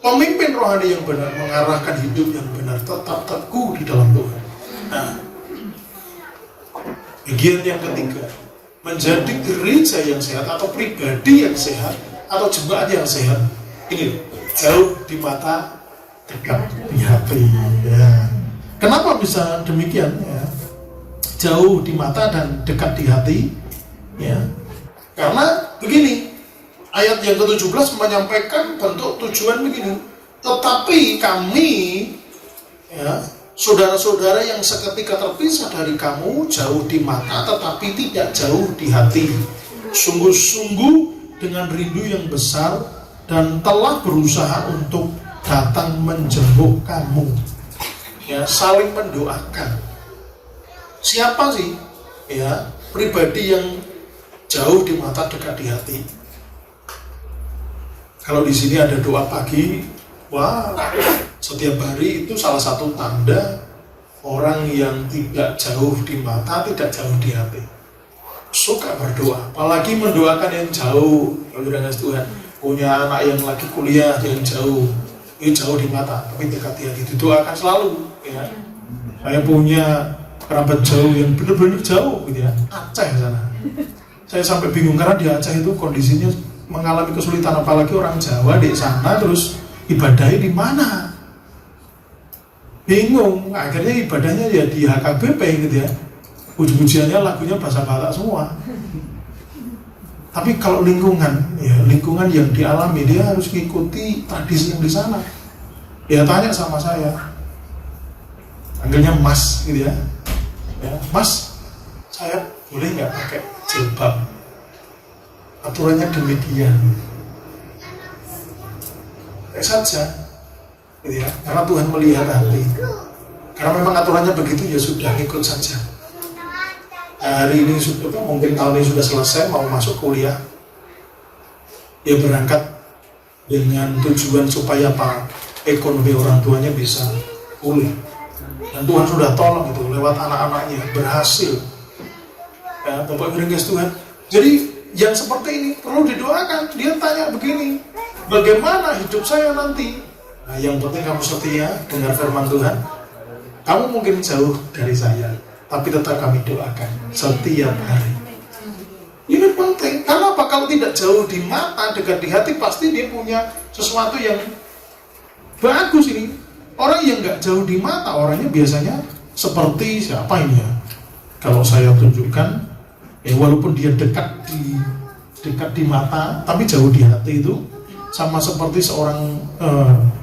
Pemimpin rohani yang benar mengarahkan hidup yang benar, tetap teguh di dalam Tuhan. Nah, bagian yang ketiga, menjadi gereja yang sehat atau pribadi yang sehat atau jemaat yang sehat. Ini jauh di mata, dekat di hati. Ya. Kenapa bisa demikian? Ya. Jauh di mata dan dekat di hati. Ya. Karena begini. Ayat yang ke-17 menyampaikan bentuk tujuan begini. Tetapi kami, ya, saudara-saudara yang seketika terpisah dari kamu, jauh di mata tetapi tidak jauh di hati, sungguh-sungguh dengan rindu yang besar dan telah berusaha untuk datang menjenguk kamu. Ya, saling mendoakan. Siapa sih? Ya, pribadi yang jauh di mata dekat di hati. Kalau di sini ada doa pagi, wah, setiap hari itu salah satu tanda orang yang tidak jauh di mata, tidak jauh di hati. Suka berdoa, apalagi mendoakan yang jauh. Kalau sudah ngasih Tuhan, punya anak yang lagi kuliah yang jauh, ini jauh di mata, tapi dekat di hati. Didoakan selalu. Ya. Saya punya kerabat jauh yang benar-benar jauh, gitu ya, Aceh sana. Saya sampai bingung karena di Aceh itu kondisinya mengalami kesulitan, apalagi orang Jawa di sana terus ibadahnya di mana? Bingung. Akhirnya ibadahnya ya di HKBP gitu ya. Puji-pujiannya lagunya bahasa Batak semua. Tapi kalau lingkungan, ya lingkungan yang dialami dia harus mengikuti tradisi yang di sana. Dia tanya sama saya, panggilnya Mas gitu ya. Ya, Mas, saya boleh nggak pakai jilbab? Aturannya demikian. Saja, gitu ya. Karena Tuhan melihat hati. Karena memang aturannya begitu, ya sudah ikut saja. Nah, hari ini sudah, mungkin tahun ini sudah selesai, mau masuk kuliah, ya berangkat dengan tujuan supaya apa? Ekonomi orang tuanya bisa pulih. Dan Tuhan sudah tolong itu lewat anak-anaknya berhasil. Ya, Bapak Ibu dan Tuhan. Jadi yang seperti ini perlu didoakan. Dia tanya begini, bagaimana hidup saya nanti? Nah, yang penting kamu setia dengar firman Tuhan. Kamu mungkin jauh dari saya, tapi tetap kami doakan setiap hari. Ini penting. Karena apa? Kalau tidak jauh di mata, dekat di hati, pasti dia punya sesuatu yang bagus ini. Orang yang nggak jauh di mata, orangnya biasanya seperti siapa ini ya? Kalau saya tunjukkan, walaupun dia dekat di mata, tapi jauh di hati itu sama seperti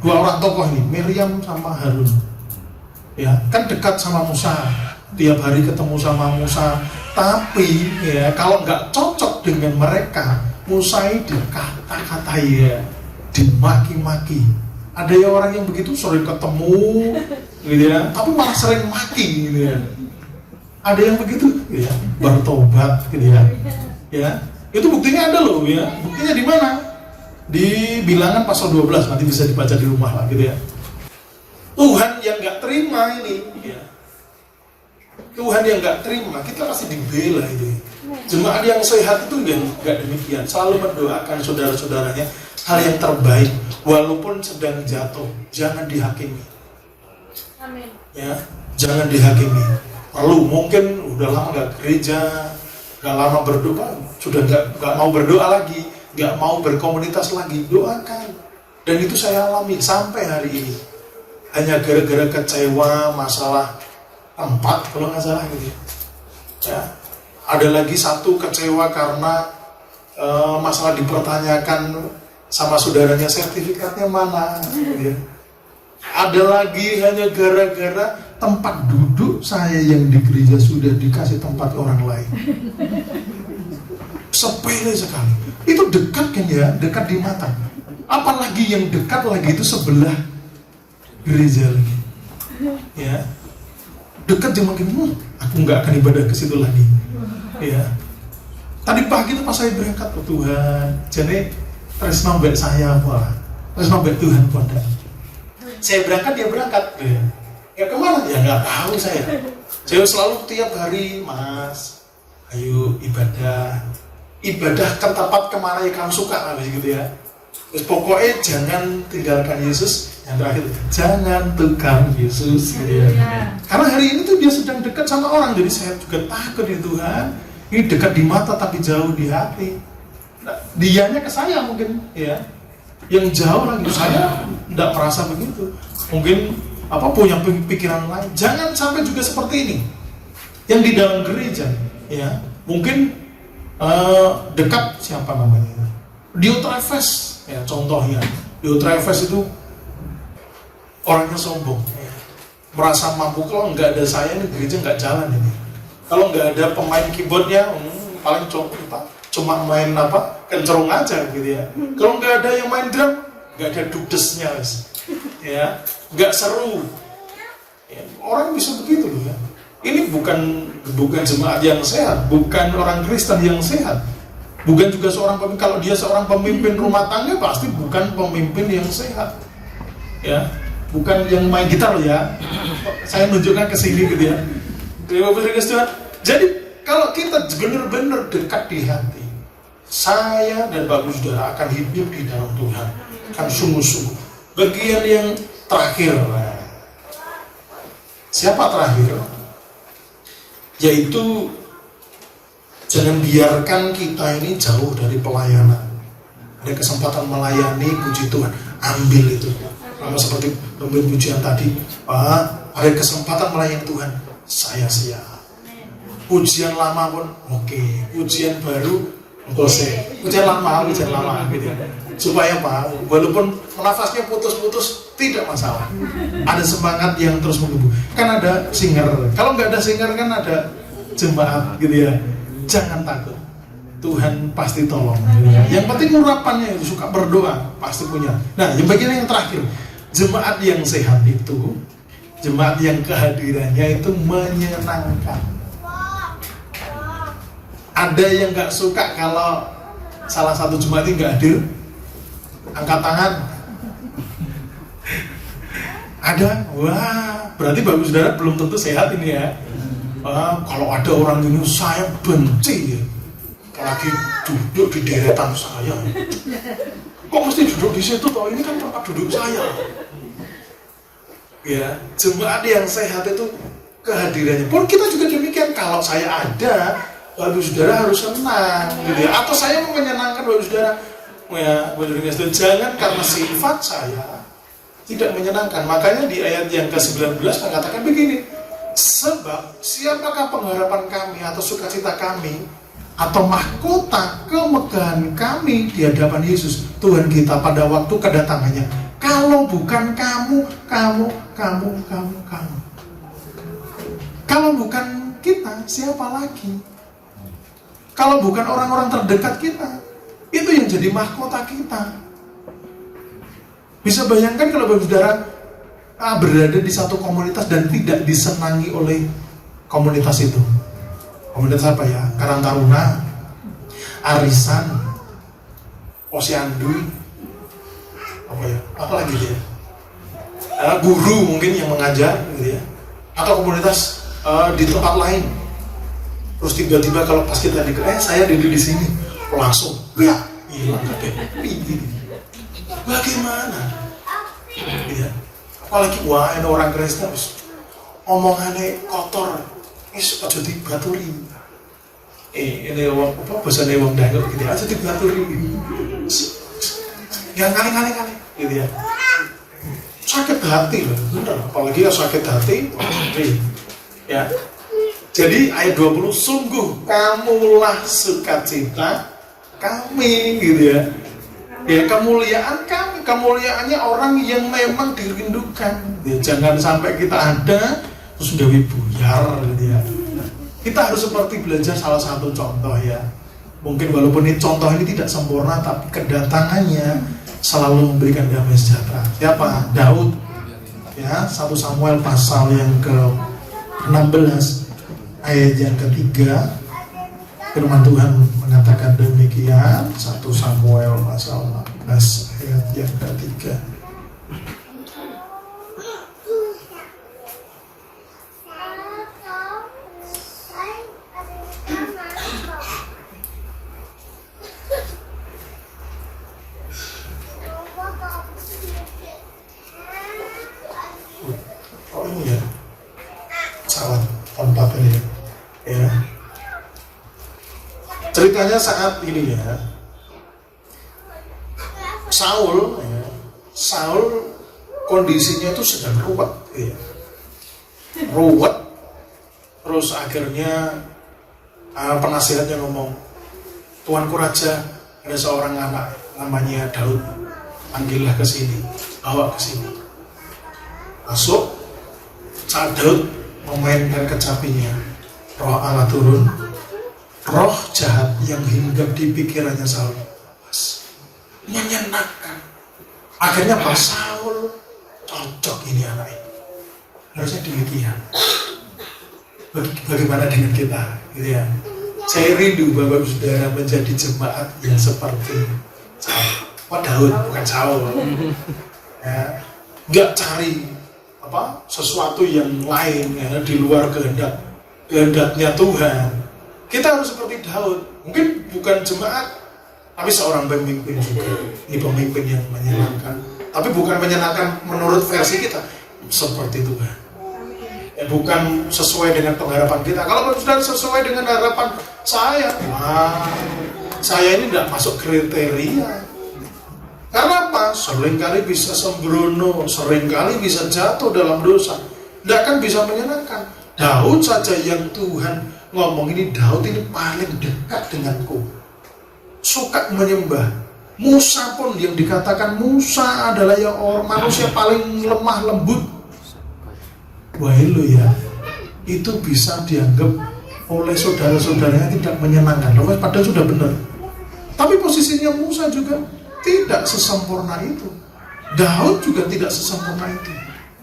dua orang tokoh ini, Miriam sama Harun. Ya, kan dekat sama Musa, tiap hari ketemu sama Musa. Tapi ya kalau nggak cocok dengan mereka, Musa ini dikata-katai ya, dimaki-maki. Ada ya orang yang begitu sering ketemu, gitu ya, tapi malah sering maki, gitu ya. Ada yang begitu, gitu ya, bertobat, gitu ya. Ya, itu buktinya ada loh, ya. Buktinya di mana? Di Bilangan pasal 12, nanti bisa dibaca di rumah lah, gitu ya. Tuhan yang nggak terima ini, ya. Tuhan yang nggak terima, kita pasti dibela itu. Jemaat yang sehat itu yang nggak demikian, selalu mendoakan saudara-saudaranya hal yang terbaik, walaupun sedang jatuh, jangan dihakimi. Amin. Ya, jangan dihakimi. Lalu mungkin udah lama nggak gereja, nggak lama berdoa, sudah nggak mau berdoa lagi, nggak mau berkomunitas lagi, doakan. Dan itu saya alami sampai hari ini. Hanya gara-gara kecewa masalah tempat, kalau nggak salah gitu ya. Ada lagi satu kecewa karena masalah dipertanyakan sama saudaranya, sertifikatnya mana gitu ya. Ada lagi hanya gara-gara tempat duduk saya yang di gereja sudah dikasih tempat orang lain. Sepele sekali. Itu dekat kan ya, dekat di mata. Apalagi yang dekat lagi itu sebelah gereja lagi. Ya. Dekat cuma gini, aku nggak akan ibadah ke situ lagi. Ya. Tadi pagi itu pas saya berangkat ke Tuhan, jadi tresno mbek saya apa? Tresno mbek Tuhan pada. Saya berangkat, dia berangkat. Ya kemana? Ya nggak tahu saya. Saya selalu tiap hari, Mas, ayo ibadah ke tempat kemana yang kamu suka, habis gitu ya. Terus pokoknya jangan tinggalkan Yesus. Yang terakhir, jangan tukang Yesus gitu ya. Karena hari ini tuh dia sedang dekat sama orang, jadi saya juga takut di Tuhan. Ini dekat di mata tapi jauh di hati. Nah, dianya ke saya mungkin ya. Yang jauh lagi, saya tidak merasa begitu. Mungkin punya pikiran lain. Jangan sampai juga seperti ini. Yang di dalam gereja ya, mungkin dekat siapa namanya? Diotrefes ya, contohnya. Diotrefes itu orangnya sombong, merasa mampu. Kalau nggak ada saya ini gereja nggak jalan ini. Kalau nggak ada pemain keyboardnya, paling cuma main kencerung aja gitu ya. Kalau nggak ada yang main drum, nggak ada dudesnya, ya, nggak seru. Ya, orang bisa begitu loh ya. Ini bukan jemaat yang sehat, bukan orang Kristen yang sehat, bukan juga seorang pemimpin. Kalau dia seorang pemimpin rumah tangga, pasti bukan pemimpin yang sehat, ya. Bukan yang main gitar ya. Saya menunjukkan ke sini gitu ya. Jadi kalau kita benar-benar dekat di hati, saya dan Bapak Saudara akan hidup di dalam Tuhan, akan sungguh-sungguh. Bagian yang terakhir, siapa terakhir? Yaitu jangan biarkan kita ini jauh dari pelayanan. Ada kesempatan melayani, puji Tuhan, ambil itu. Sama seperti pemimpin pujian tadi, Pak, ada kesempatan melayani Tuhan, saya siap. Pujian lama pun oke, pujian baru pujian lama gitu. Supaya Pak, walaupun nafasnya putus-putus tidak masalah. Ada semangat yang terus menumbuh. Kan ada singer. Kalau nggak ada singer kan ada jemaat gitu ya. Jangan takut. Tuhan pasti tolong. Yang penting urapannya itu, suka berdoa, pasti punya. Nah, yang bagian yang terakhir, jemaat yang sehat itu, jemaat yang kehadirannya itu menyenangkan. Ada yang nggak suka kalau salah satu jemaat ini nggak hadir? Angkat tangan. Ada? Wah, berarti Bapak Saudara belum tentu sehat ini ya. Kalau ada orang ini saya benci ya. Apalagi duduk di deretan saya. Kok mesti duduk di situ? Toh ini kan tempat duduk saya. Ya, jemaat yang sehat itu kehadirannya. Pun kita juga demikian. Kalau saya ada, Bapak Saudara harus senang, gitu ya. Atau saya mau menyenangkan Bapak Saudara, ya, jangan karena sifat saya tidak menyenangkan. Makanya di ayat yang ke-19 mengatakan begini. Sebab siapakah pengharapan kami atau sukacita kami atau mahkota kemegahan kami di hadapan Yesus Tuhan kita pada waktu kedatangannya, kalau bukan kamu. Kalau bukan kita, siapa lagi? Kalau bukan orang-orang terdekat kita, itu yang jadi mahkota kita. Bisa bayangkan kalau Bapak Saudara berada di satu komunitas dan tidak disenangi oleh komunitas itu. Komunitas apa ya? Karang Taruna, Arisan, Posyandu, apa ya? Apa lagi dia? Guru mungkin yang mengajar, gitu ya. Atau komunitas di tempat lain. Terus tiba-tiba kalau pas kita saya duduk di sini, langsung ya hilang gitu. Bagaimana? Ya. Apalagi ada orang Kristen omongannya kotor, aja dibaturi. Ini wong apa bahasane wong Dayak gitu aja dibaturi. Yang kali-kali gitu ya. Sakit hati loh, bener. Apalagi ya sakit hati, ya. Jadi ayat 20, sungguh kamulah sukacita kami, gitu ya. Ya, kemuliaan kami, kemuliaannya orang yang memang dirindukan. Ya, jangan sampai kita ada terus gawe buyar, gitu ya. Kita harus seperti belajar salah satu contoh ya. Mungkin walaupun ini contoh ini tidak sempurna, tapi kedatangannya selalu memberikan damai sejahtera. Siapa? Daud. Ya, 1 Samuel pasal yang ke-16 ayat yang ketiga. Firman Tuhan mengatakan demikian. 1 Samuel pasal 16 ayat yang ketiga. Oh ini ya, salah tempat ini ya. Ceritanya saat ini ya, Saul kondisinya itu sedang ruwet ya. Ruwet, terus akhirnya penasihatnya ngomong, Tuanku Raja, ada seorang anak namanya Daud, panggillah ke sini, bawa ke sini. Masuk, saat Daud memainkan kecapinya, roh Allah turun, roh jahat yang hinggap di pikirannya Saul menyenangkan. Akhirnya pas Saul cocok ini anak ini. Harusnya demikian. Bagaimana dengan kita? Gitu ya. Saya rindu Bapak Saudara menjadi jemaat yang seperti Saul. Daud bukan Saul. Ya, nggak cari sesuatu yang lain ya, di luar kehendaknya Tuhan. Kita harus seperti Daud. Mungkin bukan jemaat, tapi seorang pemimpin juga. Ini pemimpin yang menyenangkan. Tapi bukan menyenangkan menurut versi kita, seperti Tuhan. Ya, bukan sesuai dengan pengharapan kita. Kalau sudah sesuai dengan harapan saya, saya ini tidak masuk kriteria. Karena apa? Seringkali bisa sembrono, seringkali bisa jatuh dalam dosa. Tidak akan bisa menyenangkan. Daud saja yang Tuhan ngomong ini, Daud ini paling dekat denganku, suka menyembah. Musa pun yang dikatakan Musa adalah yang manusia paling lemah lembut. Wah lu ya, itu bisa dianggap oleh saudara-saudaranya tidak menyenangkan. Padahal sudah benar. Tapi posisinya Musa juga tidak sesempurna itu. Daud juga tidak sesempurna itu.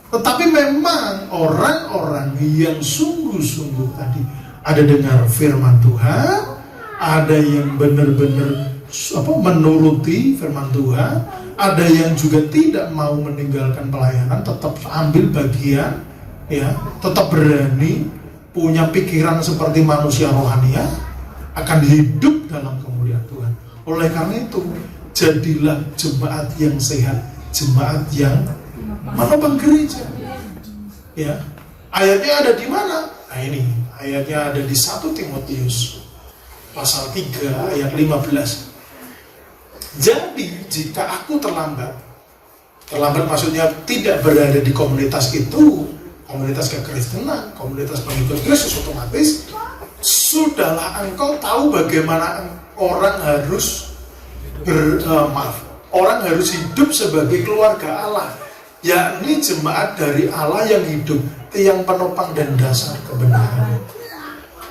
Tetapi memang orang-orang yang sungguh-sungguh tadi ada dengar firman Tuhan, ada yang benar-benar menuruti firman Tuhan, Ada yang juga tidak mau meninggalkan pelayanan, tetap ambil bagian, ya, tetap berani, punya pikiran seperti manusia rohani, ya, akan hidup dalam kemuliaan Tuhan. Oleh karena itu, jadilah jemaat yang sehat, jemaat yang menopang gereja. Ya, ayatnya ada di mana? Nah ini, ayatnya ada di 1 Timotius pasal 3 ayat 15. Jadi jika aku terlambat maksudnya tidak berada di komunitas itu, komunitas kekristenan, komunitas pengikut Kristus, otomatis sudahlah engkau tahu bagaimana orang harus orang harus hidup sebagai keluarga Allah, yakni jemaat dari Allah yang hidup, tiang penopang dan dasar kebenaran.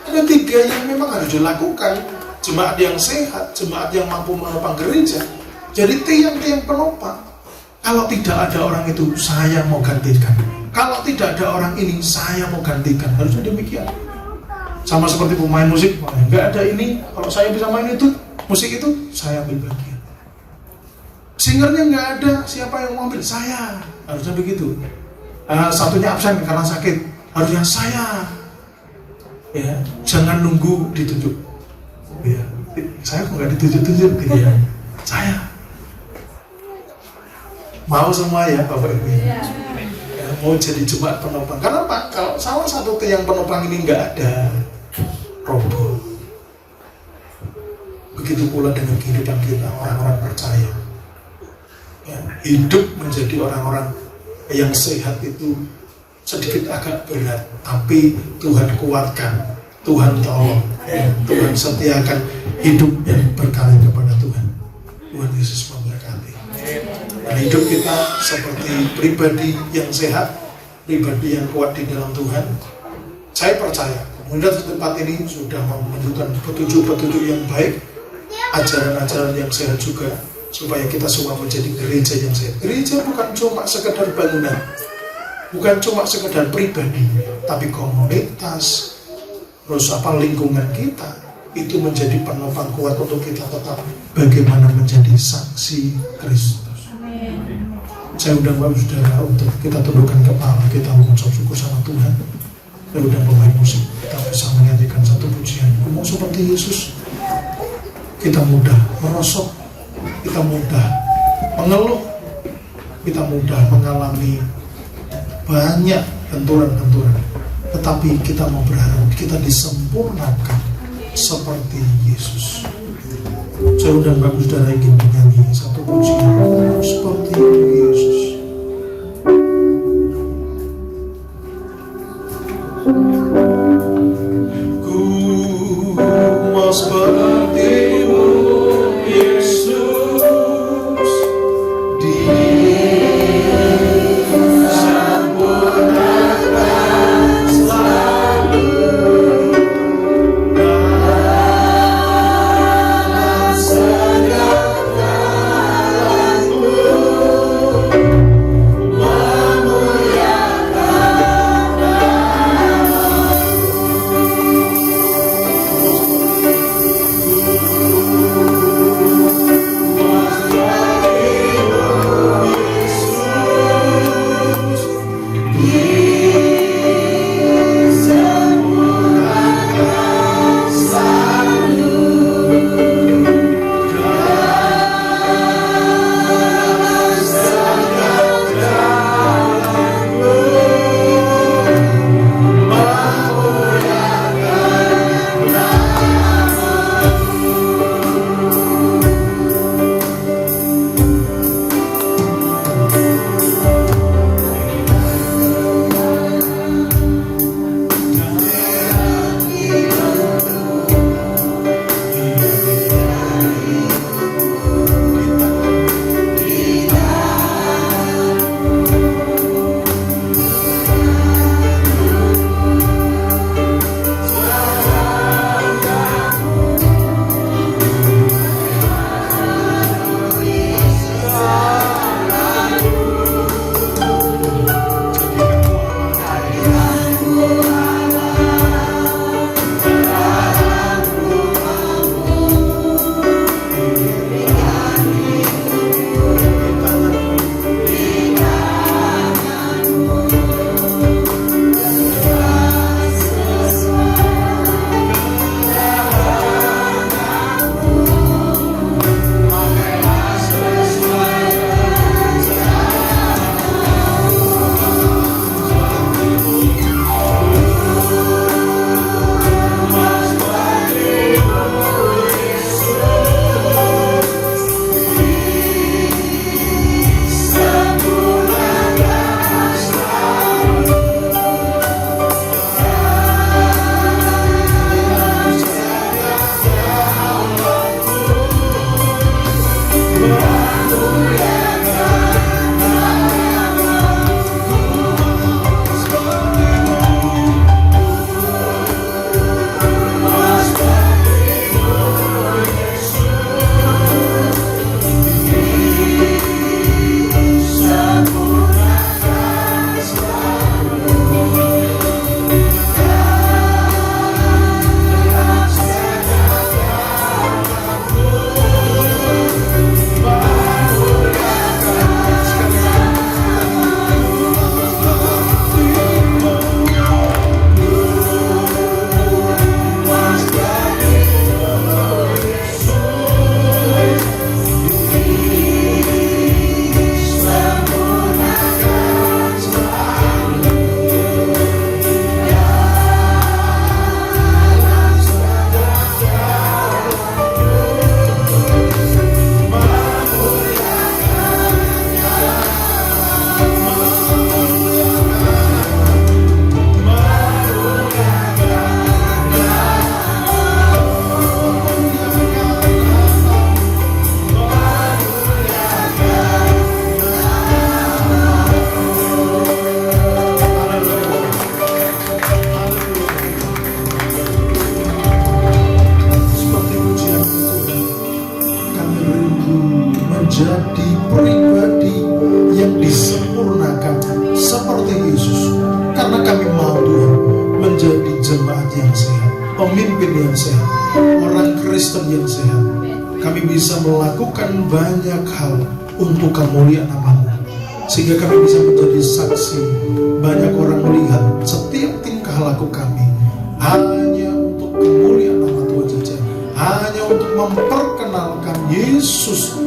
Ada 3 yang memang harus dilakukan: jemaat yang sehat, jemaat yang mampu menopang gereja, jadi tiang-tiang penopang. Kalau tidak ada orang itu, saya mau gantikan. Kalau tidak ada orang ini, saya mau gantikan. Harusnya demikian. Sama seperti pemain musik, nggak ada ini, kalau saya bisa main itu, musik itu, saya ambil bagian. Singernya nggak ada, siapa yang mau ambil? Saya. Harusnya begitu. Satunya absen karena sakit, harusnya saya. Ya, jangan nunggu ditunjuk. Ya, saya kok nggak ditunjuk-tunjuk, gitu ya. Saya mau semua ya Bapak Ibu. Ya, mau jadi jemaat penopang. Karena Pak, kalau salah satu tiang penopang ini nggak ada, roboh. Begitu pula dengan kehidupan kita, orang-orang percaya. Ya, hidup menjadi orang-orang yang sehat itu sedikit agak berat, tapi Tuhan kuatkan, Tuhan tolong, ya, Tuhan setiakan hidup yang berkali kepada Tuhan. Tuhan Yesus memberkati. Dan hidup kita seperti pribadi yang sehat, pribadi yang kuat di dalam Tuhan. Saya percaya komunitas tempat ini sudah menunjukkan petunjuk-petunjuk yang baik, ajaran-ajaran yang sehat juga, supaya kita semua menjadi gereja yang sehat. Gereja bukan cuma sekedar bangunan, bukan cuma sekedar pribadi, tapi komunitas, terus lingkungan kita itu menjadi penopang kuat untuk kita tetap bagaimana menjadi saksi Kristus. Saya undang Bapak Saudara untuk kita tundukkan kepala, kita mengucap syukur sama Tuhan. Saya undang pemain musik, kita bisa menyanyikan satu pujian. Mau seperti Yesus, kita mudah merosot, kita mudah mengeluh, kita mudah mengalami banyak benturan-benturan, tetapi kita mau berharap kita disempurnakan seperti Yesus. Saya undang Bapak Saudara ingin menyanyi satu pujian seperti Yesus. Ku mau seperti-Mu Yesus, disempurnakan selalu dalam segala jalanku, memuliakan pemimpin yang sehat, orang Kristen yang sehat. Kami bisa melakukan banyak hal untuk kemuliaan nama-Mu, sehingga kami bisa menjadi saksi. Banyak orang melihat setiap tingkah laku kami hanya untuk kemuliaan nama Tuhan saja, hanya untuk memperkenalkan Yesus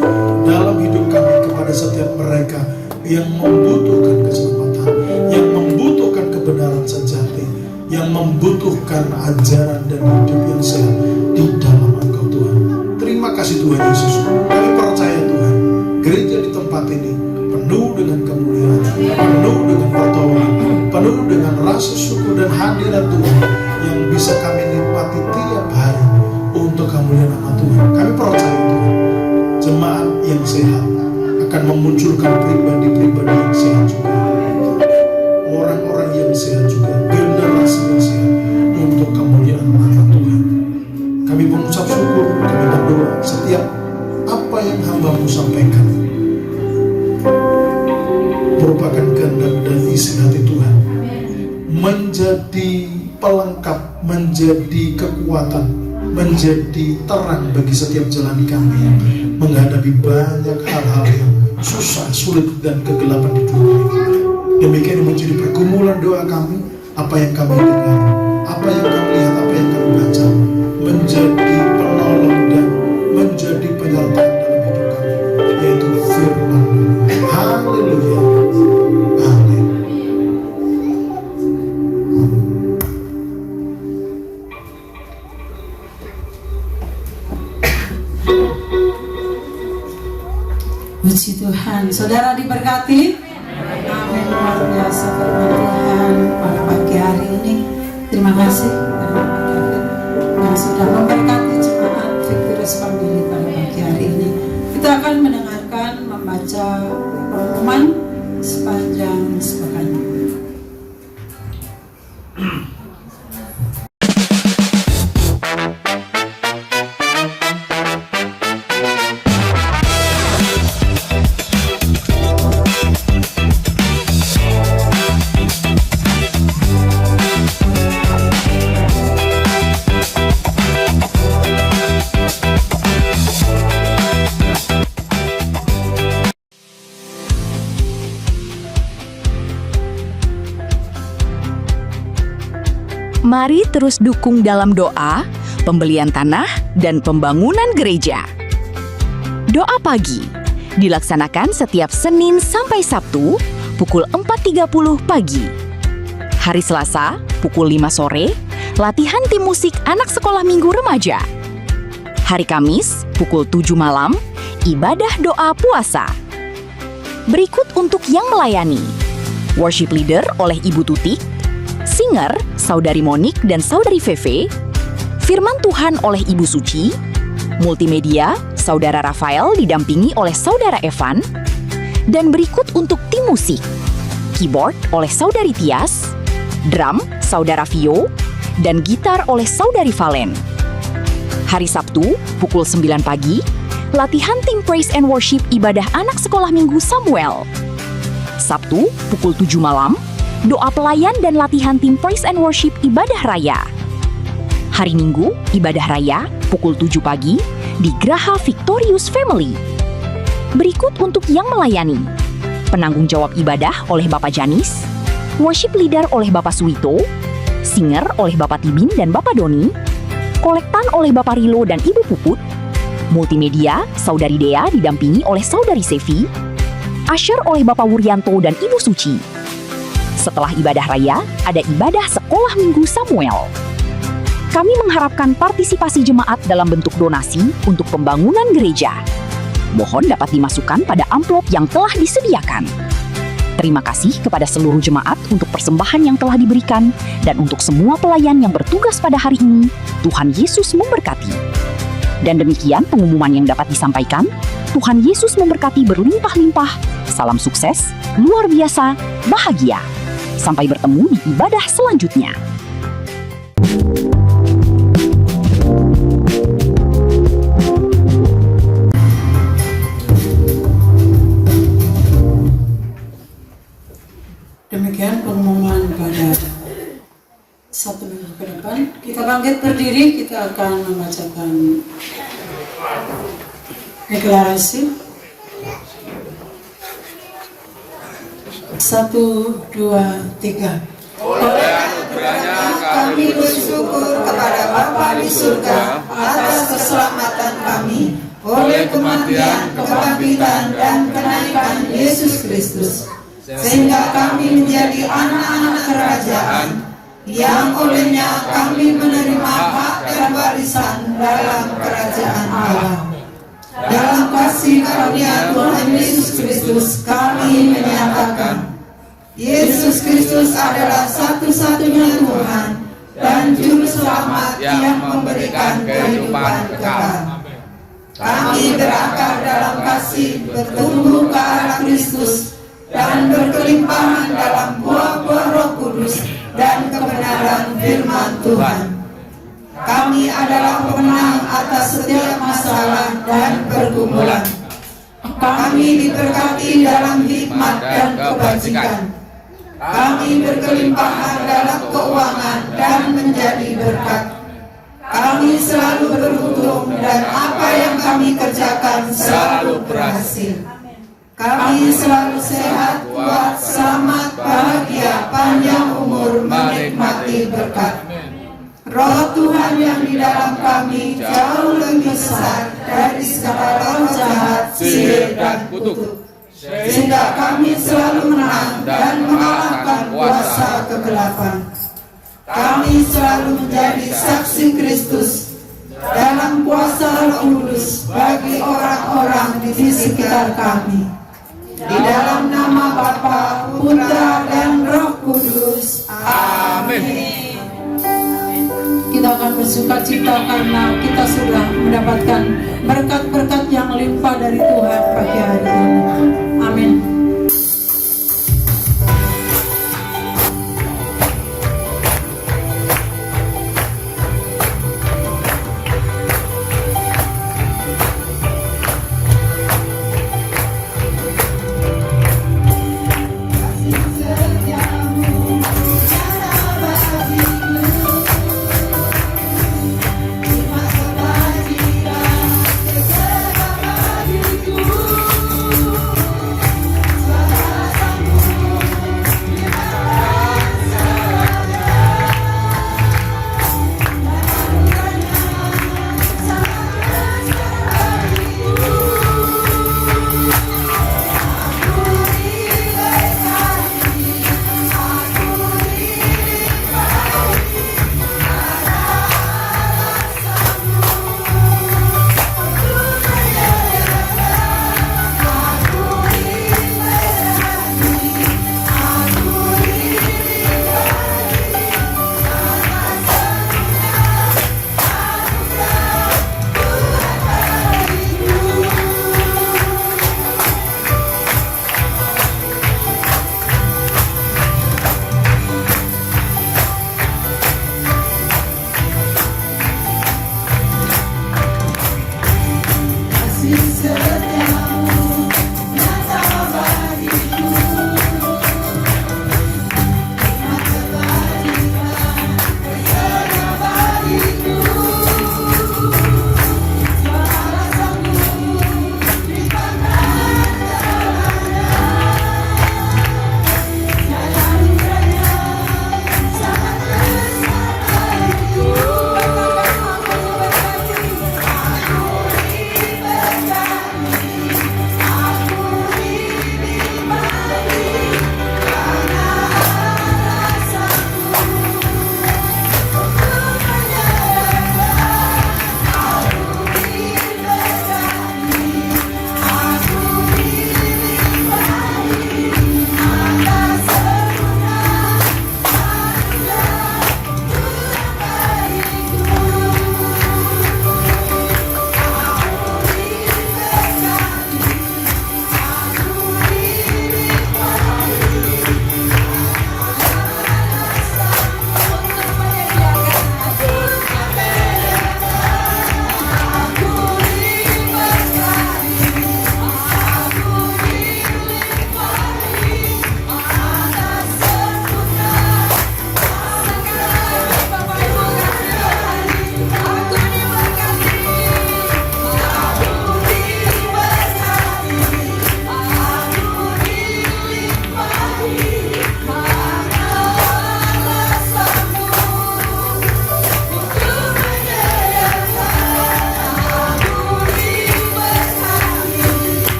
dalam hidup kami kepada setiap mereka yang membutuhkan keselamatan, yang membutuhkan kebenaran sejati, yang membutuhkan ajaran dan hidup yang sehat di dalam Engkau Tuhan. Terima kasih Tuhan Yesus. Kami percaya Tuhan, gereja di tempat ini penuh dengan kemuliaan, penuh dengan pertolongan, penuh dengan rasa syukur dan hadirat Tuhan yang bisa kami nikmati tiap hari untuk kemuliaan nama Tuhan. Kami percaya Tuhan, jemaat yang sehat akan memunculkan pribadi-pribadi yang sehat juga, orang-orang yang sehat juga, generasi yang sehat untuk kemuliaan nama Tuhan. Kami mengucap syukur, kami berdoa setiap apa yang hamba-Mu sampaikan merupakan kehendak dan isi hati Tuhan, menjadi pelengkap, menjadi kekuatan, menjadi terang bagi setiap jalan kami menghadapi banyak hal-hal yang susah, sulit, dan kegelapan di dunia. Demikian menjadi pergumulan doa kami, apa yang kami dengar, apa yang kami lihat, apa yang kami baca, menjadi penolong dan menjadi penyertaan dalam hidup kami, yaitu firman. Haleluya. Amin. Puji Tuhan. Saudara diberkati. Amin. Luar biasa firman Tuhan pada pagi hari ini. Terima kasih yang sudah memberkati jemaat Victorious Family pada pagi hari ini. Kita akan mendengarkan membaca pengumuman sepanjang sepekan. Mari terus dukung dalam doa, pembelian tanah, dan pembangunan gereja. Doa pagi dilaksanakan setiap Senin sampai Sabtu pukul 4.30 pagi. Hari Selasa pukul 5 sore, latihan tim musik anak sekolah minggu remaja. Hari Kamis pukul 7 malam, ibadah doa puasa. Berikut untuk yang melayani. Worship leader oleh Ibu Tutik, singer Saudari Monik dan Saudari Veve, firman Tuhan oleh Ibu Suci, multimedia Saudara Rafael didampingi oleh Saudara Evan, dan berikut untuk tim musik. Keyboard oleh Saudari Tias, drum Saudara Vio, dan gitar oleh Saudari Valen. Hari Sabtu pukul 9 pagi, latihan tim Praise and Worship ibadah anak sekolah minggu Samuel. Sabtu pukul 7 malam, doa pelayan dan latihan tim Praise and Worship ibadah raya. Hari Minggu, ibadah raya pukul 7 pagi di Graha Victorious Family. Berikut untuk yang melayani. Penanggung jawab ibadah oleh Bapak Janis, worship leader oleh Bapak Suwito, singer oleh Bapak Tibin dan Bapak Doni, kolektan oleh Bapak Rilo dan Ibu Puput, multimedia Saudari Dea didampingi oleh Saudari Sevi, usher oleh Bapak Wuryanto dan Ibu Suci. Setelah ibadah raya, ada ibadah sekolah minggu Samuel. Kami mengharapkan partisipasi jemaat dalam bentuk donasi untuk pembangunan gereja. Mohon dapat dimasukkan pada amplop yang telah disediakan. Terima kasih kepada seluruh jemaat untuk persembahan yang telah diberikan dan untuk semua pelayan yang bertugas pada hari ini. Tuhan Yesus memberkati. Dan demikian pengumuman yang dapat disampaikan. Tuhan Yesus memberkati berlimpah-limpah. Salam sukses, luar biasa, bahagia. Sampai bertemu di ibadah selanjutnya. Demikian pengumuman pada 1 minggu ke depan. Kita bangkit berdiri, kita akan membacakan deklarasi. 1, 2, 3. Oleh anugerahnya Kami bersyukur kepada Bapa di surga atas keselamatan kami oleh kematian, kebangkitan, dan kenaikan Yesus Kristus, sehingga kami menjadi anak-anak kerajaan yang olehnya kami menerima hak dan warisan dalam kerajaan Allah. Dalam kasih karunia Tuhan Yesus Kristus kami menyatakan Yesus Kristus adalah satu-satunya Tuhan dan Juru Selamat yang memberikan kehidupan kekal. Kami berakar dalam kasih, bertumbuh ke arah Kristus, dan berkelimpahan dalam buah-buah Roh Kudus dan kebenaran firman Tuhan. Kami adalah pemenang atas setiap masalah dan pergumulan. Kami diberkati dalam hikmat dan kebajikan. Kami berkelimpahan dalam keuangan dan menjadi berkat. Kami selalu beruntung dan apa yang kami kerjakan selalu berhasil. Kami selalu sehat, kuat, selamat, bahagia, panjang umur, menikmati berkat. Roh Tuhan yang di dalam kami jauh lebih besar dari segala roh jahat, sihir, dan kutuk, sehingga kami selalu menang dan mengalahkan kuasa kegelapan. Kami selalu menjadi saksi Kristus dalam kuasa Roh Kudus bagi orang-orang di sekitar kami. Di dalam nama Bapa, Putra, dan Roh Kudus. Amin. Kita akan bersuka cita karena kita sudah mendapatkan berkat-berkat yang limpah dari Tuhan pagi hari ini. Amin. Terima kasih.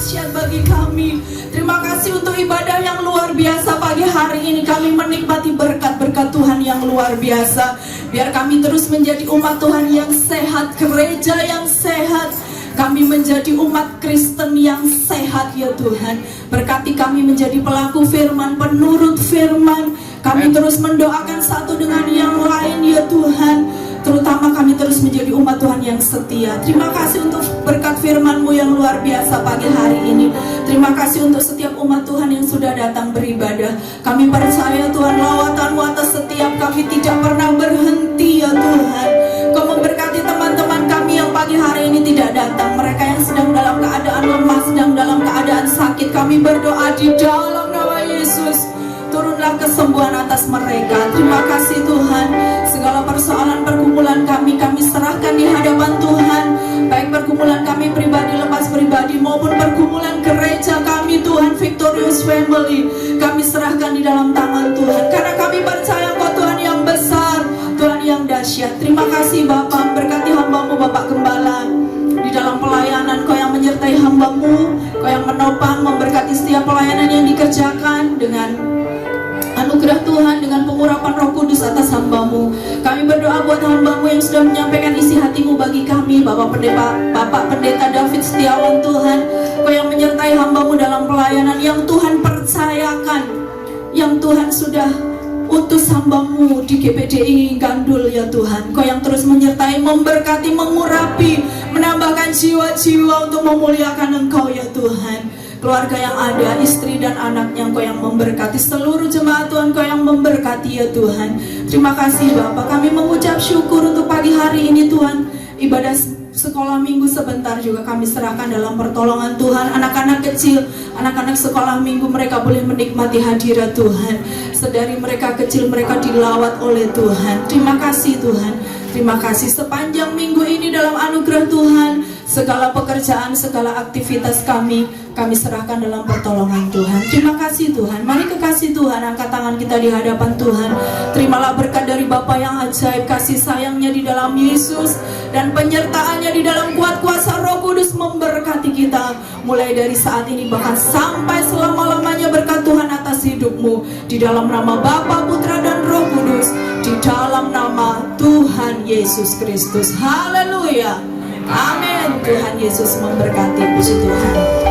dahsyat bagi kami. Terima kasih untuk ibadah yang luar biasa pagi hari ini. Kami menikmati berkat-berkat Tuhan yang luar biasa. Biar kami terus menjadi umat Tuhan yang sehat, gereja yang sehat. Kami menjadi umat Kristen yang sehat ya Tuhan. Berkati kami menjadi pelaku firman, penurut firman. Kami terus mendoakan satu dengan yang lain ya Tuhan. Terutama kami terus menjadi umat Tuhan yang setia. Terima kasih untuk berkat firman-Mu yang luar biasa pagi hari ini. Terima kasih untuk setiap umat Tuhan yang sudah datang beribadah. Kami percaya Tuhan, lawatan-Mu atas setiap kami tidak pernah berhenti ya Tuhan. Kau memberkati teman-teman kami yang pagi hari ini tidak datang. Mereka yang sedang dalam keadaan lemah, sedang dalam keadaan sakit. Kami berdoa di dalam nama Yesus, turunlah kesembuhan atas mereka. Terima kasih Tuhan. Segala persoalan pergumulan kami serahkan di hadapan Tuhan. Baik pergumulan kami pribadi, lepas pribadi, maupun pergumulan gereja kami Tuhan, Victorious Family, kami serahkan di dalam tangan Tuhan. Karena kami percaya Engkau Tuhan yang besar, Tuhan yang dahsyat. Terima kasih Bapa, berkati hamba-Mu Bapak Gembala. Di dalam pelayanan Kau yang menyertai hamba-Mu, Kau yang menopang, memberkati setiap pelayanan yang dikerjakan dengan anugerah Tuhan, dengan pengurapan Roh Kudus atas hamba-Mu. Kami berdoa buat hamba-Mu yang sudah menyampaikan isi hati-Mu bagi kami, Bapak Pendeta David Setiawan Tuhan. Kau yang menyertai hamba-Mu dalam pelayanan yang Tuhan percayakan, yang Tuhan sudah utus hamba-Mu di GPDI Gandul ya Tuhan. Kau yang terus menyertai, memberkati, mengurapi, menambahkan jiwa-jiwa untuk memuliakan Engkau ya Tuhan. Keluarga yang ada, istri dan anaknya Engkau yang memberkati. Seluruh jemaat Tuhan Engkau yang memberkati ya Tuhan. Terima kasih Bapak. Kami mengucap syukur untuk pagi hari ini Tuhan. Ibadah sekolah minggu sebentar juga kami serahkan dalam pertolongan Tuhan. Anak-anak kecil, anak-anak sekolah minggu, mereka boleh menikmati hadirat Tuhan. Sedari mereka kecil mereka dilawat oleh Tuhan. Terima kasih Tuhan. Terima kasih sepanjang minggu ini dalam anugerah Tuhan. Segala pekerjaan, segala aktivitas kami serahkan dalam pertolongan Tuhan. Terima kasih Tuhan. Mari kekasih Tuhan, angkat tangan kita di hadapan Tuhan. Terimalah berkat dari Bapa yang ajaib, kasih sayangnya di dalam Yesus, dan penyertaannya di dalam kuat kuasa Roh Kudus memberkati kita. Mulai dari saat ini bahkan sampai selama-lamanya berkat Tuhan atas hidupmu. Di dalam nama Bapa, Putra dan Roh Kudus. Di dalam nama Tuhan Yesus Kristus. Haleluya. Amin. Tuhan Yesus memberkati. Puji Tuhan.